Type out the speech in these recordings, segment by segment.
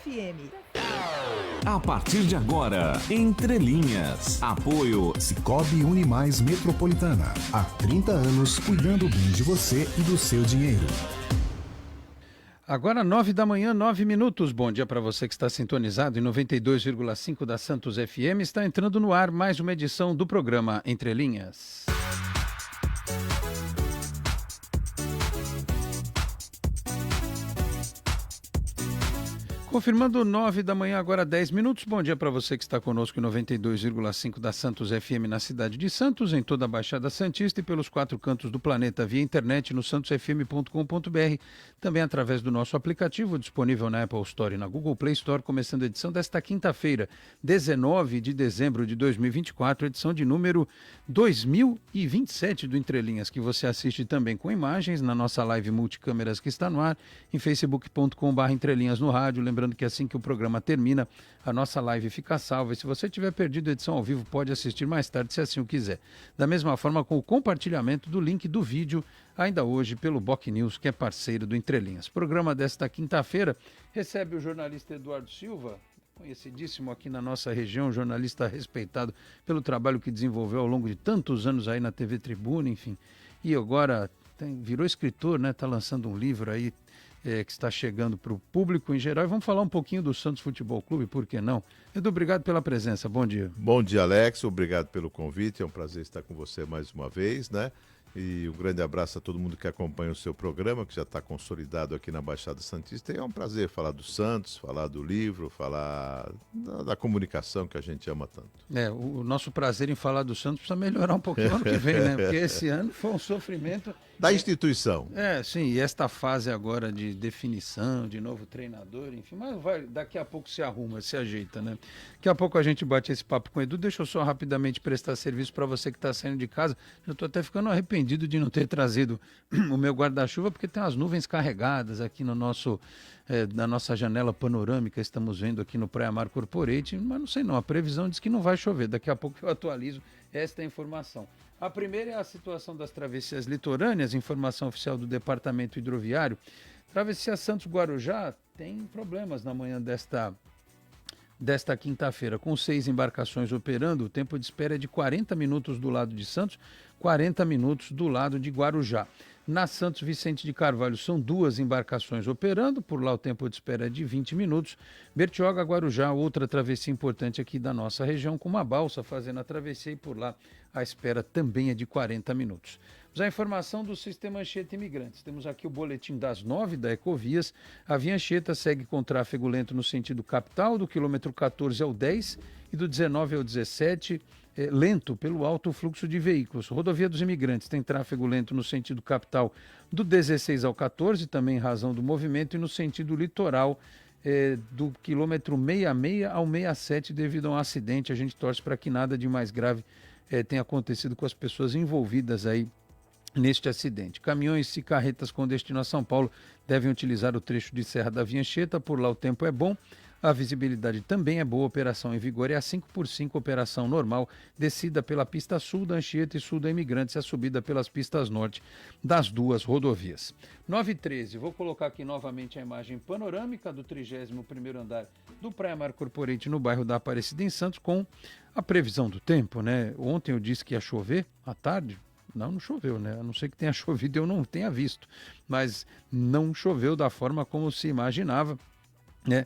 FM. A partir de agora, Entre Linhas. Apoio Sicoob Unimais Metropolitana. Há 30 anos cuidando bem de você e do seu dinheiro. Agora 9 da manhã, 9 minutos. Bom dia para você que está sintonizado em 92,5 da Santos FM. Está entrando no ar mais uma edição do programa Entre Linhas. Confirmando 9 da manhã, agora 10 minutos. Bom dia para você que está conosco em 92,5 da Santos FM na cidade de Santos, em toda a Baixada Santista e pelos 4 cantos do planeta via internet no santosfm.com.br, também através do nosso aplicativo disponível na Apple Store e na Google Play Store, começando a edição desta quinta-feira, 19 de dezembro de 2024, edição de número 2027 do Entre Linhas, que você assiste também com imagens na nossa live multicâmeras que está no ar, em facebook.com/entrelinhas no rádio. Lembrando que assim que o programa termina, a nossa live fica salva e se você tiver perdido a edição ao vivo, pode assistir mais tarde, se assim o quiser. Da mesma forma, com o compartilhamento do link do vídeo, ainda hoje pelo Boc News, que é parceiro do Entre Linhas. O programa desta quinta-feira recebe o jornalista Eduardo Silva, conhecidíssimo aqui na nossa região, jornalista respeitado pelo trabalho que desenvolveu ao longo de tantos anos aí na TV Tribuna, enfim. E agora virou escritor, né? Está lançando um livro aí, que está chegando para o público em geral. E vamos falar um pouquinho do Santos Futebol Clube, por que não? Edu, obrigado pela presença, bom dia. Bom dia, Alex, obrigado pelo convite, é um prazer estar com você mais uma vez, né? E um grande abraço a todo mundo que acompanha o seu programa, que já está consolidado aqui na Baixada Santista. E é um prazer falar do Santos, falar do livro, falar da comunicação que a gente ama tanto. O nosso prazer em falar do Santos precisa melhorar um pouquinho ano que vem, né? Porque esse ano foi um sofrimento... Da instituição. Sim, e esta fase agora de definição, de novo treinador, enfim, mas daqui a pouco se arruma, se ajeita, né? Daqui a pouco a gente bate esse papo com o Edu. Deixa eu só rapidamente prestar serviço para você que está saindo de casa. Eu estou até ficando arrependido de não ter trazido o meu guarda-chuva, porque tem as nuvens carregadas aqui no na nossa janela panorâmica, estamos vendo aqui no Praia Mar Corporate, mas não sei não, a previsão diz que não vai chover. Daqui a pouco eu atualizo esta informação. A primeira é a situação das travessias litorâneas, informação oficial do Departamento Hidroviário. Travessia Santos-Guarujá tem problemas na manhã desta quinta-feira, com 6 embarcações operando. O tempo de espera é de 40 minutos do lado de Santos, 40 minutos do lado de Guarujá. Na Santos Vicente de Carvalho são 2 embarcações operando, por lá o tempo de espera é de 20 minutos. Bertioga, Guarujá, outra travessia importante aqui da nossa região, com uma balsa fazendo a travessia e por lá a espera também é de 40 minutos. Mas a informação do Sistema Anchieta Imigrantes. Temos aqui o boletim das 9 da Ecovias. A Via Anchieta segue com tráfego lento no sentido capital, do quilômetro 14 ao 10 e do 19 ao 17, lento pelo alto fluxo de veículos. Rodovia dos Imigrantes tem tráfego lento no sentido capital do 16 ao 14, também em razão do movimento, e no sentido litoral do quilômetro 66 ao 67 devido a um acidente. A gente torce para que nada de mais grave tenha acontecido com as pessoas envolvidas aí neste acidente. Caminhões e carretas com destino a São Paulo devem utilizar o trecho de Serra da Via Anchieta, por lá o tempo é bom. A visibilidade também é boa, operação em vigor é a 5x5, operação normal, descida pela pista sul da Anchieta e sul da Imigrantes, e a subida pelas pistas norte das 2 rodovias. 9h13, vou colocar aqui novamente a imagem panorâmica do 31º andar do Praia Mar Corporate no bairro da Aparecida em Santos, com a previsão do tempo, né? Ontem eu disse que ia chover à tarde. Não choveu, né? A não ser que tenha chovido e eu não tenha visto, mas não choveu da forma como se imaginava, né?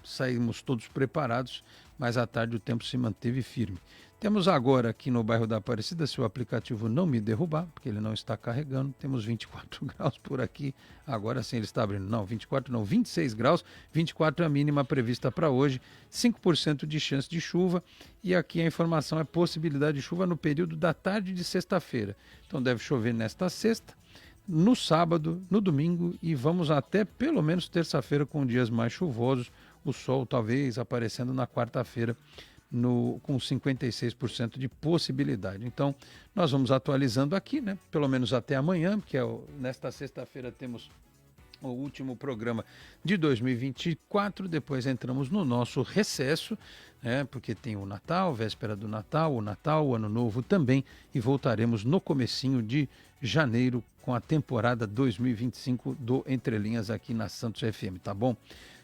Saímos todos preparados, mas à tarde o tempo se manteve firme. Temos agora aqui no bairro da Aparecida, se o aplicativo não me derrubar, porque ele não está carregando, temos 24 graus por aqui. Agora sim ele está abrindo. Não, 24 não, 26 graus. 24 é a mínima prevista para hoje. 5% de chance de chuva. E aqui a informação é possibilidade de chuva no período da tarde de sexta-feira. Então deve chover nesta sexta, no sábado, no domingo e vamos até pelo menos terça-feira com dias mais chuvosos. O sol talvez aparecendo na quarta-feira com 56% de possibilidade. Então, nós vamos atualizando aqui, né? Pelo menos até amanhã, porque nesta sexta-feira temos o último programa de 2024, depois entramos no nosso recesso, né? Porque tem o Natal, véspera do Natal, o Ano Novo também, e voltaremos no comecinho de janeiro com a temporada 2025 do Entre Linhas aqui na Santos FM, tá bom?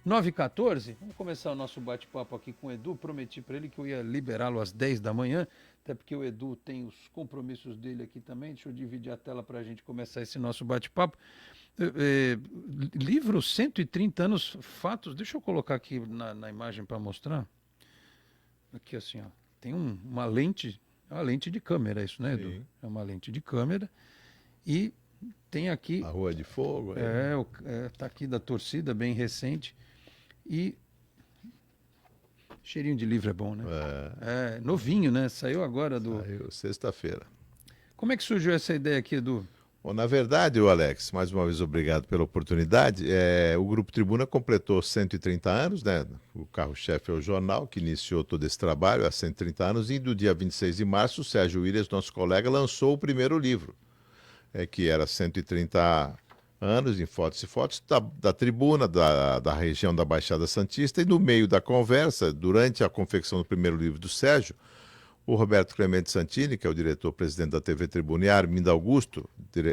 9h14, vamos começar o nosso bate-papo aqui com o Edu. Prometi para ele que eu ia liberá-lo às 10 da manhã, até porque o Edu tem os compromissos dele aqui também. Deixa eu dividir a tela para a gente começar esse nosso bate-papo. Livro 130 anos, fatos. Deixa eu colocar aqui na imagem para mostrar. Aqui assim, ó. Tem uma lente, é uma lente de câmera, isso, né, Edu? Sim. É uma lente de câmera. E tem aqui... A Rua de Fogo. Tá aqui da torcida, bem recente. E cheirinho de livro é bom, né? Novinho, né? Saiu agora do... Saiu sexta-feira. Como é que surgiu essa ideia aqui, Edu? Bom, na verdade, Alex, mais uma vez obrigado pela oportunidade. O Grupo Tribuna completou 130 anos, né? O carro-chefe é o jornal, que iniciou todo esse trabalho há 130 anos. E do dia 26 de março, o Sérgio Williams, nosso colega, lançou o primeiro livro, que era 130 anos em fotos e fotos da tribuna, da região da Baixada Santista. E no meio da conversa, durante a confecção do primeiro livro do Sérgio, o Roberto Clemente Santini, que é o diretor-presidente da TV Tribuna, e a Arminda Augusto,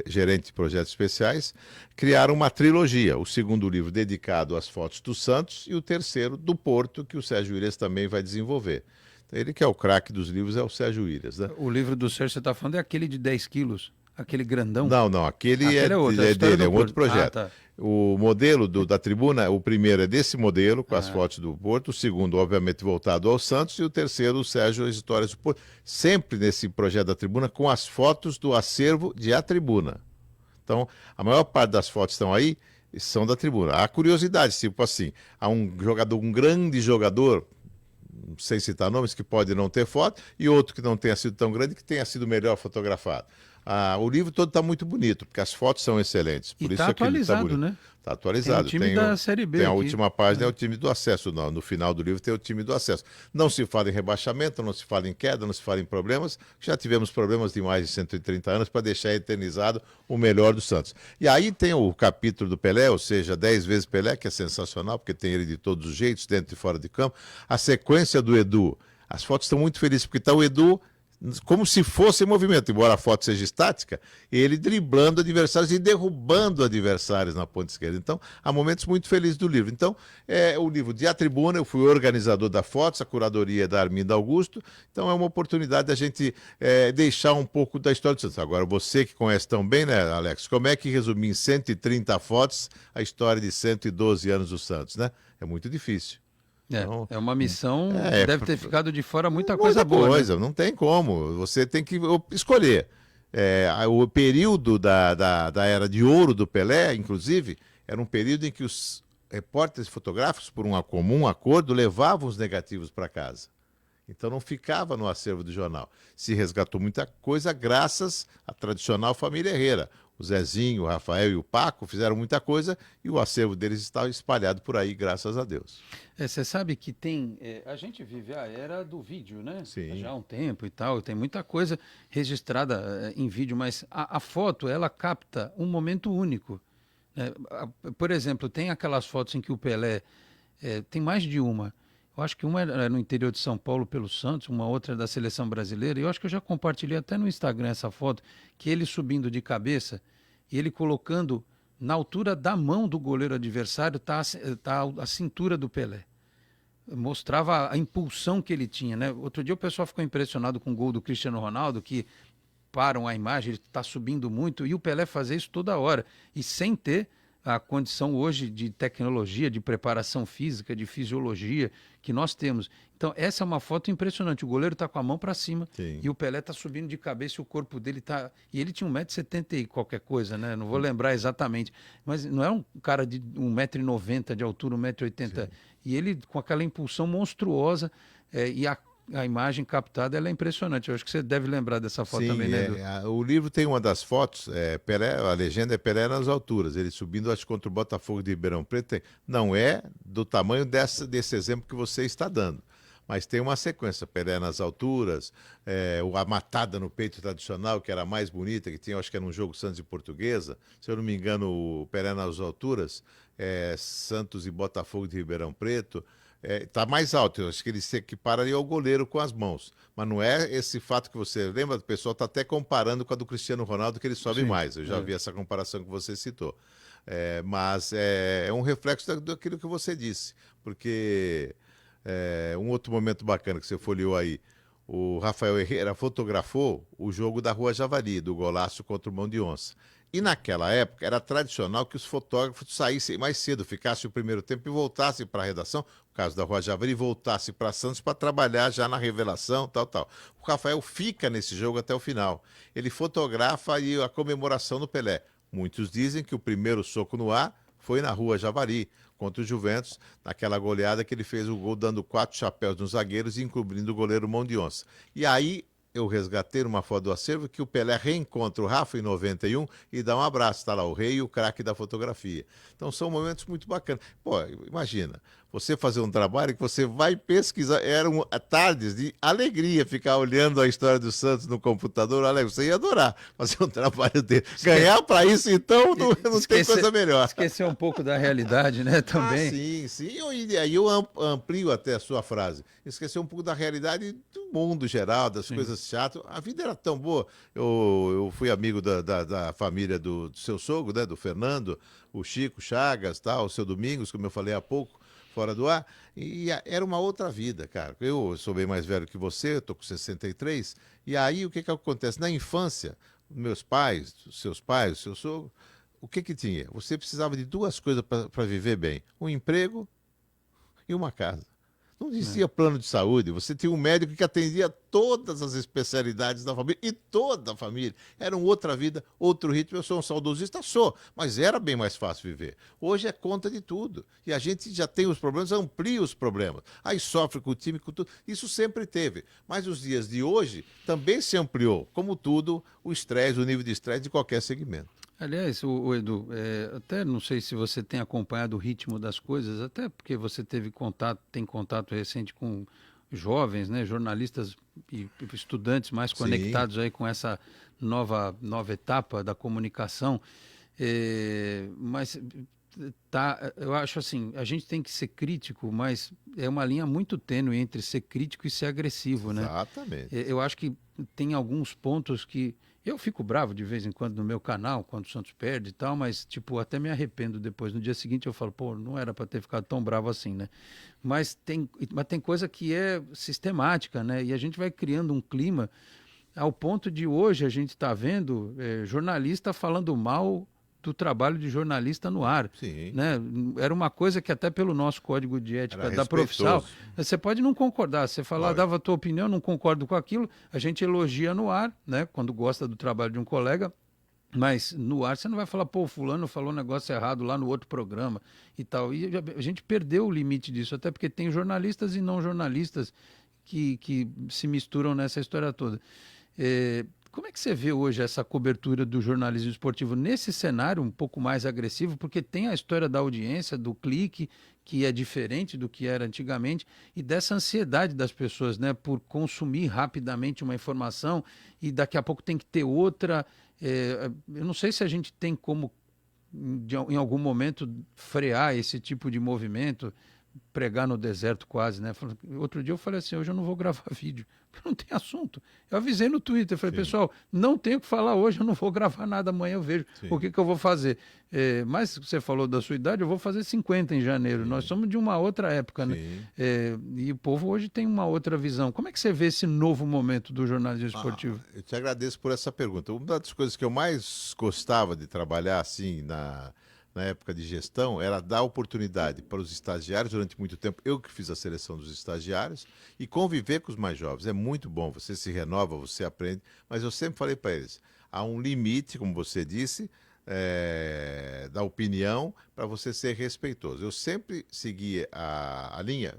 gerente de projetos especiais, criaram uma trilogia. O segundo livro dedicado às fotos do Santos e o terceiro do Porto, que o Sérgio Williams também vai desenvolver. Então, ele que é o craque dos livros é o Sérgio Williams, né? O livro do Sérgio, você está falando, é aquele de 10 quilos? Aquele grandão? Não, aquele é dele, é um outro projeto. Tá. O modelo da tribuna, o primeiro é desse modelo, com as fotos do Porto, o segundo, obviamente, voltado ao Santos, e o terceiro, o Sérgio, as histórias do Porto. Sempre nesse projeto da tribuna, com as fotos do acervo de A Tribuna. Então, a maior parte das fotos estão aí, são da tribuna. Há curiosidades, tipo assim, há um grande jogador, não sei citar nomes, que pode não ter foto, e outro que não tenha sido tão grande, que tenha sido melhor fotografado. O livro todo está muito bonito, porque as fotos são excelentes. Por e isso está atualizado, né? Está atualizado. Tem o time da Série B tem a aqui. última página, é o time do acesso. No final do livro tem o time do acesso. Não se fala em rebaixamento, não se fala em queda, não se fala em problemas. Já tivemos problemas de mais de 130 anos para deixar eternizado o melhor do Santos. E aí tem o capítulo do Pelé, ou seja, 10 vezes Pelé, que é sensacional, porque tem ele de todos os jeitos, dentro e fora de campo. A sequência do Edu. As fotos estão muito felizes, porque está o Edu como se fosse em movimento, embora a foto seja estática, ele driblando adversários e derrubando adversários na ponta esquerda. Então, há momentos muito felizes do livro. Então, o livro de A Tribuna, eu fui organizador da fotos, a curadoria é da Arminda Augusto, então é uma oportunidade da gente deixar um pouco da história do Santos. Agora, você que conhece tão bem, né, Alex, como é que resumir em 130 fotos a história de 112 anos do Santos, né? É muito difícil. Então, é uma missão, deve ter ficado de fora muita coisa boa. Né? Não tem como, você tem que escolher. O período da era de ouro do Pelé, inclusive, era um período em que os repórteres fotográficos, por um comum acordo, levavam os negativos para casa. Então não ficava no acervo do jornal. Se resgatou muita coisa graças à tradicional família Herrera. O Zezinho, o Rafael e o Paco fizeram muita coisa e o acervo deles está espalhado por aí, graças a Deus. Você sabe que tem... a gente vive a era do vídeo, né? Sim. Já há um tempo e tal, tem muita coisa registrada em vídeo, mas a foto, ela capta um momento único. Por exemplo, tem aquelas fotos em que o Pelé... tem mais de uma. Eu acho que uma era no interior de São Paulo pelo Santos, uma outra da Seleção Brasileira. E eu acho que eu já compartilhei até no Instagram essa foto, que ele subindo de cabeça e ele colocando na altura da mão do goleiro adversário tá a cintura do Pelé. Mostrava a impulsão que ele tinha, né? Outro dia o pessoal ficou impressionado com o gol do Cristiano Ronaldo, que param a imagem, ele está subindo muito, e o Pelé fazia isso toda hora, e sem ter a condição hoje de tecnologia, de preparação física, de fisiologia que nós temos. Então, essa é uma foto impressionante. O goleiro está com a mão para cima. Sim. E o Pelé está subindo de cabeça e o corpo dele está... E ele tinha 1,70 m e qualquer coisa, né? Não vou lembrar exatamente. Mas não é um cara de 1,90 m de altura, 1,80 m. E ele com aquela impulsão monstruosa e a imagem captada ela é impressionante. Eu acho que você deve lembrar dessa foto. Sim, também, né, Edu? O livro tem uma das fotos, Pelé, a legenda é Pelé nas alturas. Ele subindo, acho, contra o Botafogo de Ribeirão Preto. Não é do tamanho desse exemplo que você está dando. Mas tem uma sequência, Pelé nas alturas, a matada no peito tradicional, que era a mais bonita, que tinha, acho que era um jogo Santos e Portuguesa. Se eu não me engano, o Pelé nas alturas, Santos e Botafogo de Ribeirão Preto. Está mais alto, eu acho que ele se equipara ali ao goleiro com as mãos. Mas não é esse fato que você lembra, o pessoal está até comparando com a do Cristiano Ronaldo, que ele sobe mais. Eu já vi essa comparação que você citou. Mas é um reflexo daquilo que você disse, porque um outro momento bacana que você folheou aí, o Rafael Herrera fotografou o jogo da Rua Javari, do golaço contra o Mão de Onça. E naquela época era tradicional que os fotógrafos saíssem mais cedo, ficassem o primeiro tempo e voltassem para a redação, no caso da Rua Javari, voltassem para Santos para trabalhar já na revelação, tal, tal. O Rafael fica nesse jogo até o final. Ele fotografa aí a comemoração do Pelé. Muitos dizem que o primeiro soco no ar foi na Rua Javari, contra o Juventus, naquela goleada que ele fez o gol dando 4 chapéus nos zagueiros e encobrindo o goleiro Mão de Onça. E aí eu resgatei uma foto do acervo que o Pelé reencontra o Rafa em 91 e dá um abraço. Está lá o rei e o craque da fotografia. Então são momentos muito bacanas. Pô, imagina, você fazer um trabalho que você vai pesquisar. Eram tardes de alegria ficar olhando a história do Santos no computador. Olha, você ia adorar fazer um trabalho dele. Ganhar para isso, então, não tem coisa melhor. Esquecer um pouco da realidade, né, também. Sim, sim. E aí eu amplio até a sua frase. Esquecer um pouco da realidade do mundo geral, das coisas chatas. A vida era tão boa. Eu fui amigo da família do seu sogro, né, do Fernando, o Chico Chagas, tal, o seu Domingos, como eu falei há pouco, fora do ar, e era uma outra vida, cara. Eu sou bem mais velho que você, estou com 63, e aí o que acontece? Na infância, meus pais, os seus pais, o seu sogro, o que tinha? Você precisava de 2 coisas para viver bem: um emprego e uma casa. Não existia plano de saúde, você tinha um médico que atendia todas as especialidades da família, e toda a família. Era uma outra vida, outro ritmo. Eu sou um saudosista, mas era bem mais fácil viver. Hoje é conta de tudo. E a gente já tem os problemas, amplia os problemas. Aí sofre com o time, com tudo. Isso sempre teve. Mas os dias de hoje também se ampliou. Como tudo, o estresse, o nível de estresse de qualquer segmento. Aliás, o Edu, até não sei se você tem acompanhado o ritmo das coisas, até porque você tem contato recente com jovens, né, jornalistas e estudantes mais conectados aí com essa nova etapa da comunicação. Mas eu acho assim, a gente tem que ser crítico, mas é uma linha muito tênue entre ser crítico e ser agressivo, né? Exatamente. Eu acho que tem alguns pontos que eu fico bravo de vez em quando no meu canal, quando o Santos perde e tal, mas, tipo, até me arrependo depois. No dia seguinte eu falo, pô, não era para ter ficado tão bravo assim, né? Mas tem coisa que é sistemática, né? E a gente vai criando um clima ao ponto de hoje a gente está vendo jornalista falando mal do trabalho de jornalista no ar. Sim. Né? Era uma coisa que até pelo nosso código de ética da profissão, você pode não concordar, você falar, dava a tua opinião, não concordo com aquilo, a gente elogia no ar, né? Quando gosta do trabalho de um colega, mas no ar você não vai falar, pô, fulano falou um negócio errado lá no outro programa e tal. E a gente perdeu o limite disso, até porque tem jornalistas e não jornalistas que se misturam nessa história toda. Como é que você vê hoje essa cobertura do jornalismo esportivo nesse cenário um pouco mais agressivo? Porque tem a história da audiência, do clique, que é diferente do que era antigamente, e dessa ansiedade das pessoas, né, por consumir rapidamente uma informação e daqui a pouco tem que ter outra. Eu não sei se a gente tem como, em algum momento, frear esse tipo de movimento, pregar no deserto quase, né? Outro dia eu falei assim, hoje eu não vou gravar vídeo, porque não tem assunto. Eu avisei no Twitter, falei, pessoal, não tenho o que falar hoje, eu não vou gravar nada, amanhã eu vejo o que eu vou fazer. Mas você falou da sua idade, eu vou fazer 50 em janeiro. Nós somos de uma outra época, né? E o povo hoje tem uma outra visão. Como é que você vê esse novo momento do jornalismo esportivo? Eu te agradeço por essa pergunta. Uma das coisas que eu mais gostava de trabalhar assim na época de gestão, era dar oportunidade para os estagiários durante muito tempo. Eu que fiz a seleção dos estagiários e conviver com os mais jovens. É muito bom, você se renova, você aprende, mas eu sempre falei para eles, há um limite, como você disse, da opinião para você ser respeitoso. Eu sempre segui a linha,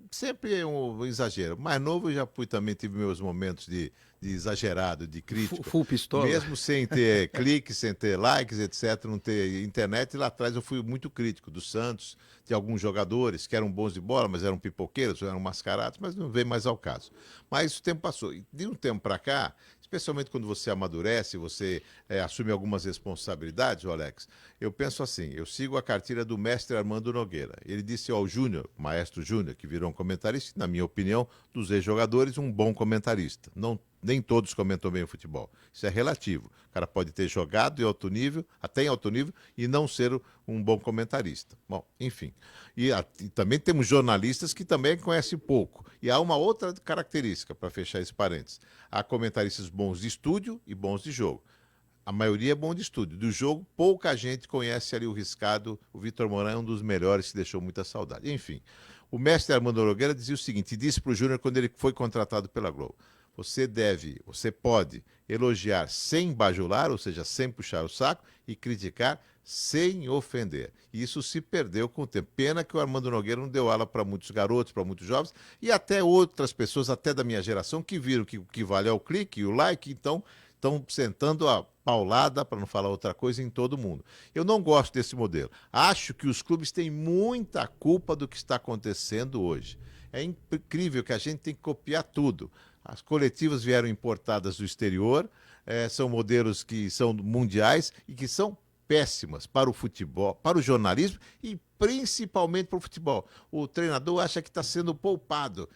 sempre é um exagero. Mais novo eu já fui também, tive meus momentos de exagerado, de crítica. Full pistola. Mesmo sem ter cliques, sem ter likes, etc., não ter internet. Lá atrás eu fui muito crítico do Santos, de alguns jogadores que eram bons de bola, mas eram pipoqueiros, eram mascarados, mas não veio mais ao caso. Mas o tempo passou. E de um tempo para cá, especialmente quando você amadurece, você assume algumas responsabilidades, Alex, eu penso assim, eu sigo a cartilha do mestre Armando Nogueira. Ele disse ao Júnior, maestro Júnior, que virou um comentarista, na minha opinião, dos ex-jogadores, um bom comentarista. Nem todos comentam bem o futebol. Isso é relativo. O cara pode ter jogado em alto nível, até em alto nível, e não ser um bom comentarista. Bom, enfim. E também temos jornalistas que também conhecem pouco. E há uma outra característica, para fechar esse parênteses. Há comentaristas bons de estúdio e bons de jogo. A maioria é bom de estúdio. Do jogo, pouca gente conhece ali o riscado. O Vitor Moran é um dos melhores que deixou muita saudade. Enfim, o mestre Armando Nogueira dizia o seguinte, disse para o Júnior quando ele foi contratado pela Globo. Você pode elogiar sem bajular, ou seja, sem puxar o saco, e criticar sem ofender. E isso se perdeu com o tempo. Pena que o Armando Nogueira não deu aula para muitos garotos, para muitos jovens, e até outras pessoas, até da minha geração, que viram que o que vale é o clique e o like, então estão sentando a paulada, para não falar outra coisa, em todo mundo. Eu não gosto desse modelo. Acho que os clubes têm muita culpa do que está acontecendo hoje. É incrível que a gente tem que copiar tudo. As coletivas vieram importadas do exterior, são modelos que são mundiais e que são péssimas para o futebol, para o jornalismo e principalmente para o futebol. O treinador acha que está sendo poupado.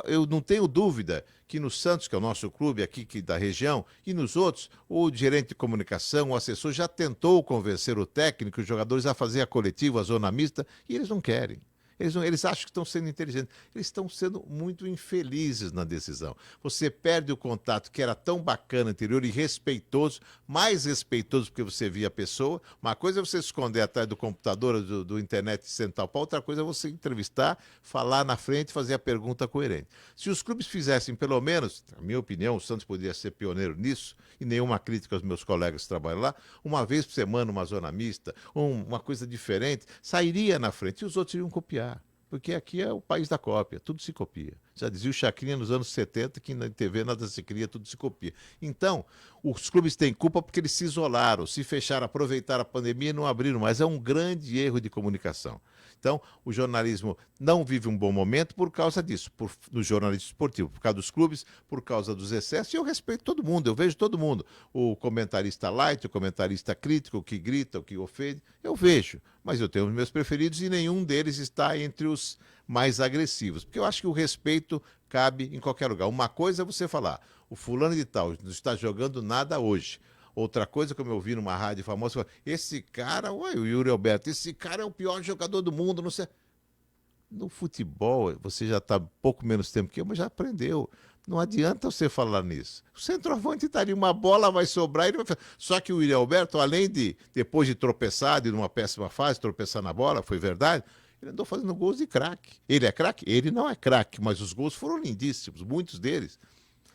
Eu não tenho dúvida que no Santos, que é o nosso clube aqui da região, e nos outros, o gerente de comunicação, o assessor já tentou convencer o técnico, os jogadores a fazer a coletiva, a zona mista, e eles não querem. Eles acham que estão sendo inteligentes. Eles estão sendo muito infelizes na decisão. Você perde o contato que era tão bacana anterior e respeitoso, mais respeitoso porque você via a pessoa. Uma coisa é você se esconder atrás do computador, do internet central, para outra coisa é você entrevistar, falar na frente e fazer a pergunta coerente. Se os clubes fizessem pelo menos, na minha opinião, o Santos poderia ser pioneiro nisso, e nenhuma crítica aos meus colegas que trabalham lá, uma vez por semana uma zona mista, uma coisa diferente, sairia na frente e os outros iriam copiar. Porque aqui é o país da cópia, tudo se copia. Já dizia o Chacrinha nos anos 70 que na TV nada se cria, tudo se copia. Então, os clubes têm culpa porque eles se isolaram, se fecharam, aproveitaram a pandemia e não abriram mais. É um grande erro de comunicação. Então, o jornalismo não vive um bom momento por causa disso, no jornalismo esportivo, por causa dos clubes, por causa dos excessos, e eu respeito todo mundo, eu vejo todo mundo. O comentarista light, o comentarista crítico, o que grita, o que ofende, eu vejo, mas eu tenho os meus preferidos e nenhum deles está entre os mais agressivos, porque eu acho que o respeito cabe em qualquer lugar. Uma coisa é você falar, o fulano de tal não está jogando nada hoje. Outra coisa, como eu vi numa rádio famosa, esse cara, o Yuri Alberto, esse cara é o pior jogador do mundo, não sei. No futebol, você já está pouco menos tempo que eu, mas já aprendeu. Não adianta você falar nisso. O centroavante está ali, uma bola vai sobrar, ele vai... Só que o Yuri Alberto, além de, depois de tropeçar, de numa péssima fase, tropeçar na bola, foi verdade, ele andou fazendo gols de craque. Ele é craque? Ele não é craque, mas os gols foram lindíssimos, muitos deles.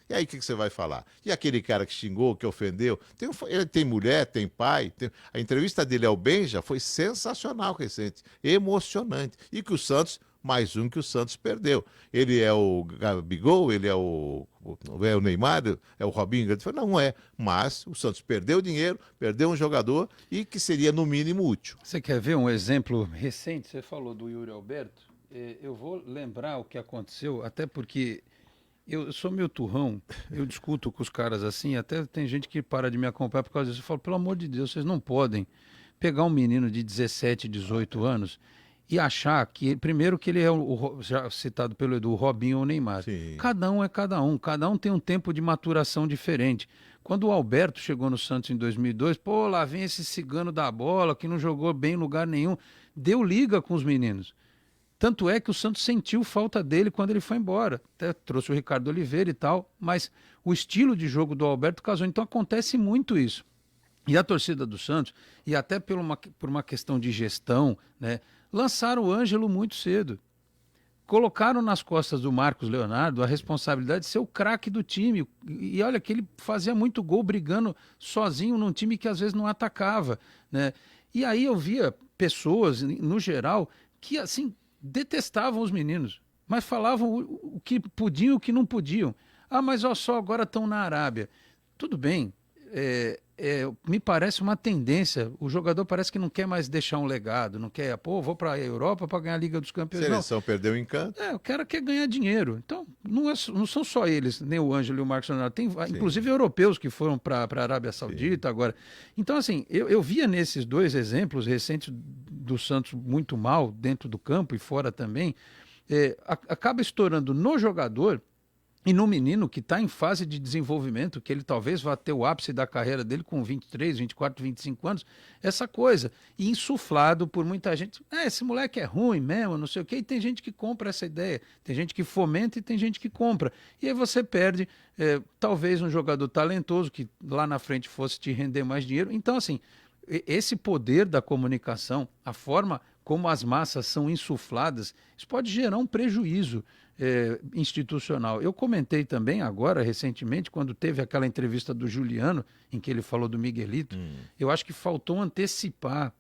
E aí o que você vai falar? E aquele cara que xingou, que ofendeu? Ele tem mulher, tem pai. A entrevista dele ao Benja foi sensacional, recente, emocionante. E que o Santos, mais um que o Santos perdeu. Ele é o Gabigol, ele é o Neymar, é o Robinho. Não é, mas o Santos perdeu dinheiro, perdeu um jogador e que seria no mínimo útil. Você quer ver um exemplo recente? Você falou do Yuri Alberto. Eu vou lembrar o que aconteceu, até porque... Eu sou meio turrão, eu discuto com os caras assim, até tem gente que para de me acompanhar por causa disso. Eu falo, pelo amor de Deus, vocês não podem pegar um menino de 17, 18 anos e achar que, primeiro, que ele é já citado pelo Edu, o Robinho ou o Neymar. Sim. Cada um é cada um tem um tempo de maturação diferente. Quando o Alberto chegou no Santos em 2002, pô, lá vem esse cigano da bola que não jogou bem em lugar nenhum, deu liga com os meninos. Tanto é que o Santos sentiu falta dele quando ele foi embora. Até trouxe o Ricardo Oliveira e tal, mas o estilo de jogo do Alberto casou. Então acontece muito isso. E a torcida do Santos, e até por uma questão de gestão, né, lançaram o Ângelo muito cedo. Colocaram nas costas do Marcos Leonardo a responsabilidade de ser o craque do time. E olha que ele fazia muito gol brigando sozinho num time que às vezes não atacava, né? E aí eu via pessoas, no geral, que assim... detestavam os meninos, mas falavam o que podiam e o que não podiam. Ah, mas ó, só agora estão na Arábia. Tudo bem, me parece uma tendência. O jogador parece que não quer mais deixar um legado, não quer, pô, vou para a Europa para ganhar a Liga dos Campeões. A seleção perdeu o encanto. O cara quer ganhar dinheiro. Então, não são só eles, nem o Ângelo e o Marcos Leonardo. Tem, inclusive, europeus que foram para a Arábia Saudita agora. Então, assim, eu via nesses dois exemplos recentes do Santos muito mal, dentro do campo e fora também, acaba estourando no jogador E no menino que está em fase de desenvolvimento, que ele talvez vá ter o ápice da carreira dele com 23, 24, 25 anos, essa coisa. E insuflado por muita gente. Esse moleque é ruim mesmo, não sei o quê. E tem gente que compra essa ideia. Tem gente que fomenta e tem gente que compra. E aí você perde, talvez, um jogador talentoso que lá na frente fosse te render mais dinheiro. Então, assim, esse poder da comunicação, a forma como as massas são insufladas, isso pode gerar um prejuízo institucional. Eu comentei também agora, recentemente, quando teve aquela entrevista do Juliano, em que ele falou do Miguelito, eu acho que faltou antecipar,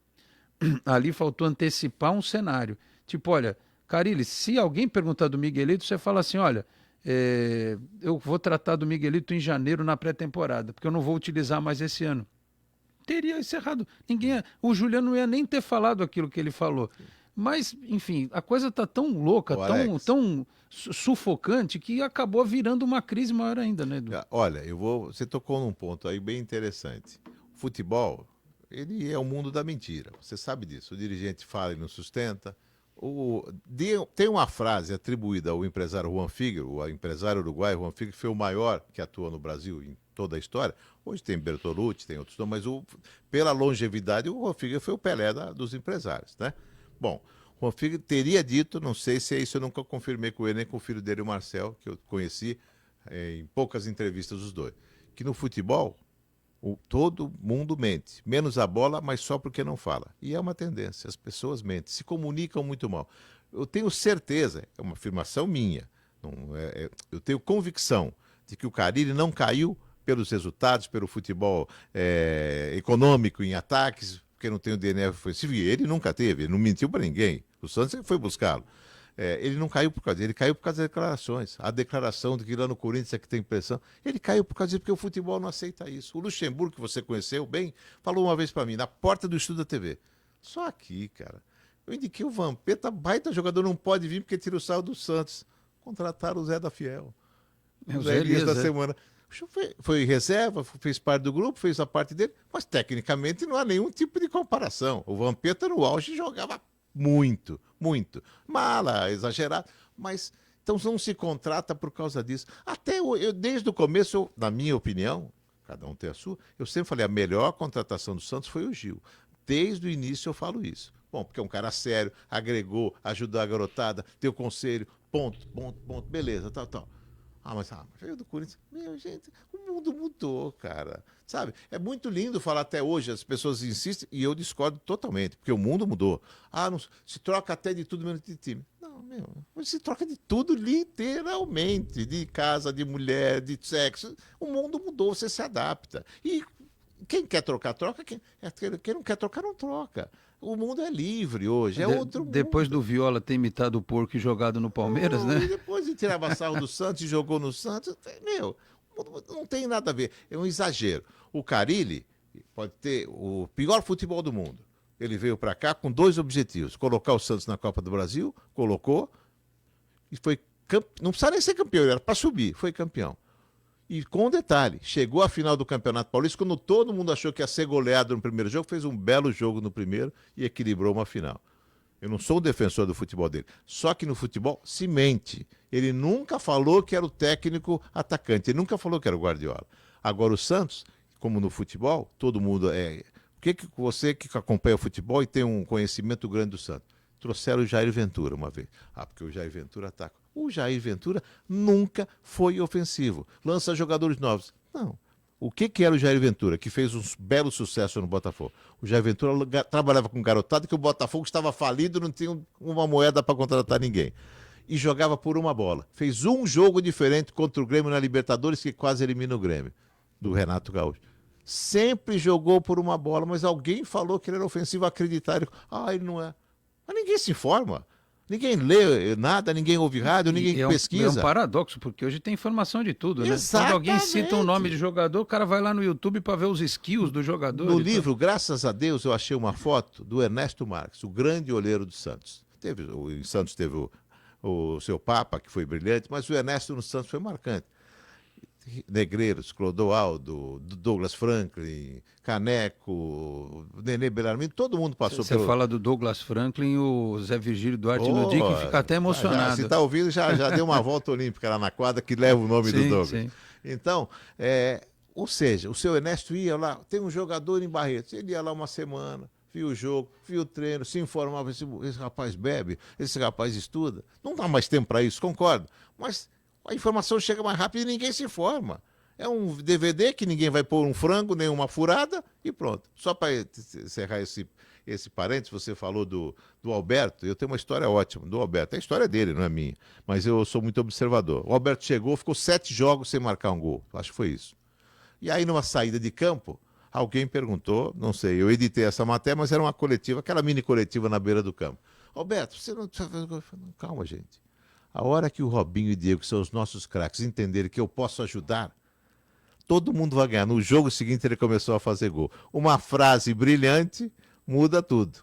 ali faltou antecipar um cenário. Tipo, olha, Carille, se alguém perguntar do Miguelito, você fala assim, olha, eu vou tratar do Miguelito em janeiro na pré-temporada, porque eu não vou utilizar mais esse ano. Teria encerrado. O Juliano não ia nem ter falado aquilo que ele falou. Mas, enfim, a coisa está tão louca, tão sufocante, que acabou virando uma crise maior ainda, né, Edu? Olha, você tocou num ponto aí bem interessante. O futebol, ele é o mundo da mentira. Você sabe disso. O dirigente fala e não sustenta. Tem uma frase atribuída ao empresário Juan Figueiredo, o empresário uruguaio Juan Figueiredo, que foi o maior que atuou no Brasil em toda a história. Hoje tem Bertolucci, tem outros nomes, mas pela longevidade, o Juan Figueiredo foi o Pelé dos empresários, né? Bom, o Juan Figueiredo teria dito, não sei se é isso, eu nunca confirmei com ele, nem com o filho dele, o Marcel, que eu conheci em poucas entrevistas os dois, que no futebol todo mundo mente, menos a bola, mas só porque não fala. E é uma tendência, as pessoas mentem, se comunicam muito mal. Eu tenho certeza, é uma afirmação minha, eu tenho convicção de que o Carille não caiu pelos resultados, pelo futebol econômico em ataques, porque não tem o DNA ofensivo, e ele nunca teve, ele não mentiu para ninguém. O Santos foi buscá-lo. Ele não caiu por causa disso, ele caiu por causa das declarações. A declaração de que lá no Corinthians é que tem pressão, ele caiu por causa disso, porque o futebol não aceita isso. O Luxemburgo, que você conheceu bem, falou uma vez para mim, na porta do estúdio da TV. Só aqui, cara. Eu indiquei o Vampeta, baita jogador, não pode vir porque tira o sal do Santos. Contrataram o Zé da Fiel. O Zé Elias da semana. Foi reserva, fez parte do grupo, fez a parte dele, mas tecnicamente não há nenhum tipo de comparação. O Vampeta no auge jogava muito, muito. Mala, exagerado, mas então não se contrata por causa disso. Até desde o começo, na minha opinião, cada um tem a sua, eu sempre falei, a melhor contratação do Santos foi o Gil. Desde o início eu falo isso. Bom, porque é um cara sério, agregou, ajudou a garotada, deu conselho, ponto, beleza, tal. Mas veio do Corinthians. Meu, gente, o mundo mudou, cara. Sabe? É muito lindo falar até hoje, as pessoas insistem, e eu discordo totalmente, porque o mundo mudou. Não, se troca até de tudo menos de time. Não, se troca de tudo literalmente, de casa, de mulher, de sexo. O mundo mudou, você se adapta. E quem quer trocar, troca. Quem não quer trocar, não troca. O mundo é livre hoje, é outro mundo. Depois do Viola ter imitado o porco e jogado no Palmeiras, né? E depois de tirar sarro do Santos e jogou no Santos, não tem nada a ver. É um exagero. O Carille pode ter o pior futebol do mundo. Ele veio para cá com 2 objetivos. Colocar o Santos na Copa do Brasil, colocou, e foi não precisa nem ser campeão, era para subir, foi campeão. E com um detalhe, chegou à final do Campeonato Paulista, quando todo mundo achou que ia ser goleado no primeiro jogo, fez um belo jogo no primeiro e equilibrou uma final. Eu não sou um defensor do futebol dele. Só que no futebol se mente. Ele nunca falou que era o técnico atacante, ele nunca falou que era o Guardiola. Agora o Santos, como no futebol, todo mundo O que você que acompanha o futebol e tem um conhecimento grande do Santos? Trouxeram o Jair Ventura uma vez. Porque o Jair Ventura ataca. O Jair Ventura nunca foi ofensivo. Lança jogadores novos. Não. O que era o Jair Ventura, que fez um belo sucesso no Botafogo? O Jair Ventura trabalhava com garotada que o Botafogo estava falido, não tinha uma moeda para contratar ninguém. E jogava por uma bola. Fez um jogo diferente contra o Grêmio na Libertadores, que quase elimina o Grêmio, do Renato Gaúcho. Sempre jogou por uma bola, mas alguém falou que ele era ofensivo, acreditaram. Ele não é. Mas ninguém se informa. Ninguém lê nada, ninguém ouve rádio, ninguém pesquisa. É um paradoxo, porque hoje tem informação de tudo, né? Exatamente. Quando alguém cita um nome de jogador, o cara vai lá no YouTube para ver os skills do jogador. No livro, graças a Deus, eu achei uma foto do Ernesto Marques, o grande olheiro do Santos. Em Santos teve o seu Papa, que foi brilhante, mas o Ernesto no Santos foi marcante. Negreiros, Clodoaldo, Douglas Franklin, Caneco, Nenê Bellarmino, todo mundo passou Você fala do Douglas Franklin, o Zé Virgílio Duarte no Dick, fica até emocionado. Se está ouvindo, já deu uma volta olímpica lá na quadra que leva o nome do Douglas. Sim. Então, ou seja, o seu Ernesto ia lá, tem um jogador em Barretos, ele ia lá uma semana, via o jogo, via o treino, se informava, esse rapaz bebe, esse rapaz estuda. Não dá mais tempo para isso, concordo, mas a informação chega mais rápido e ninguém se informa. É um DVD que ninguém vai pôr um frango, nem uma furada e pronto. Só para encerrar esse parênteses, você falou do Alberto. Eu tenho uma história ótima do Alberto. É a história dele, não é minha. Mas eu sou muito observador. O Alberto chegou, ficou 7 jogos sem marcar um gol. Acho que foi isso. E aí, numa saída de campo, alguém perguntou, não sei, eu editei essa matéria, mas era uma coletiva, aquela mini coletiva na beira do campo. Alberto, você não... Calma, gente. A hora que o Robinho e o Diego, que são os nossos craques, entenderem que eu posso ajudar, todo mundo vai ganhar. No jogo seguinte ele começou a fazer gol. Uma frase brilhante muda tudo.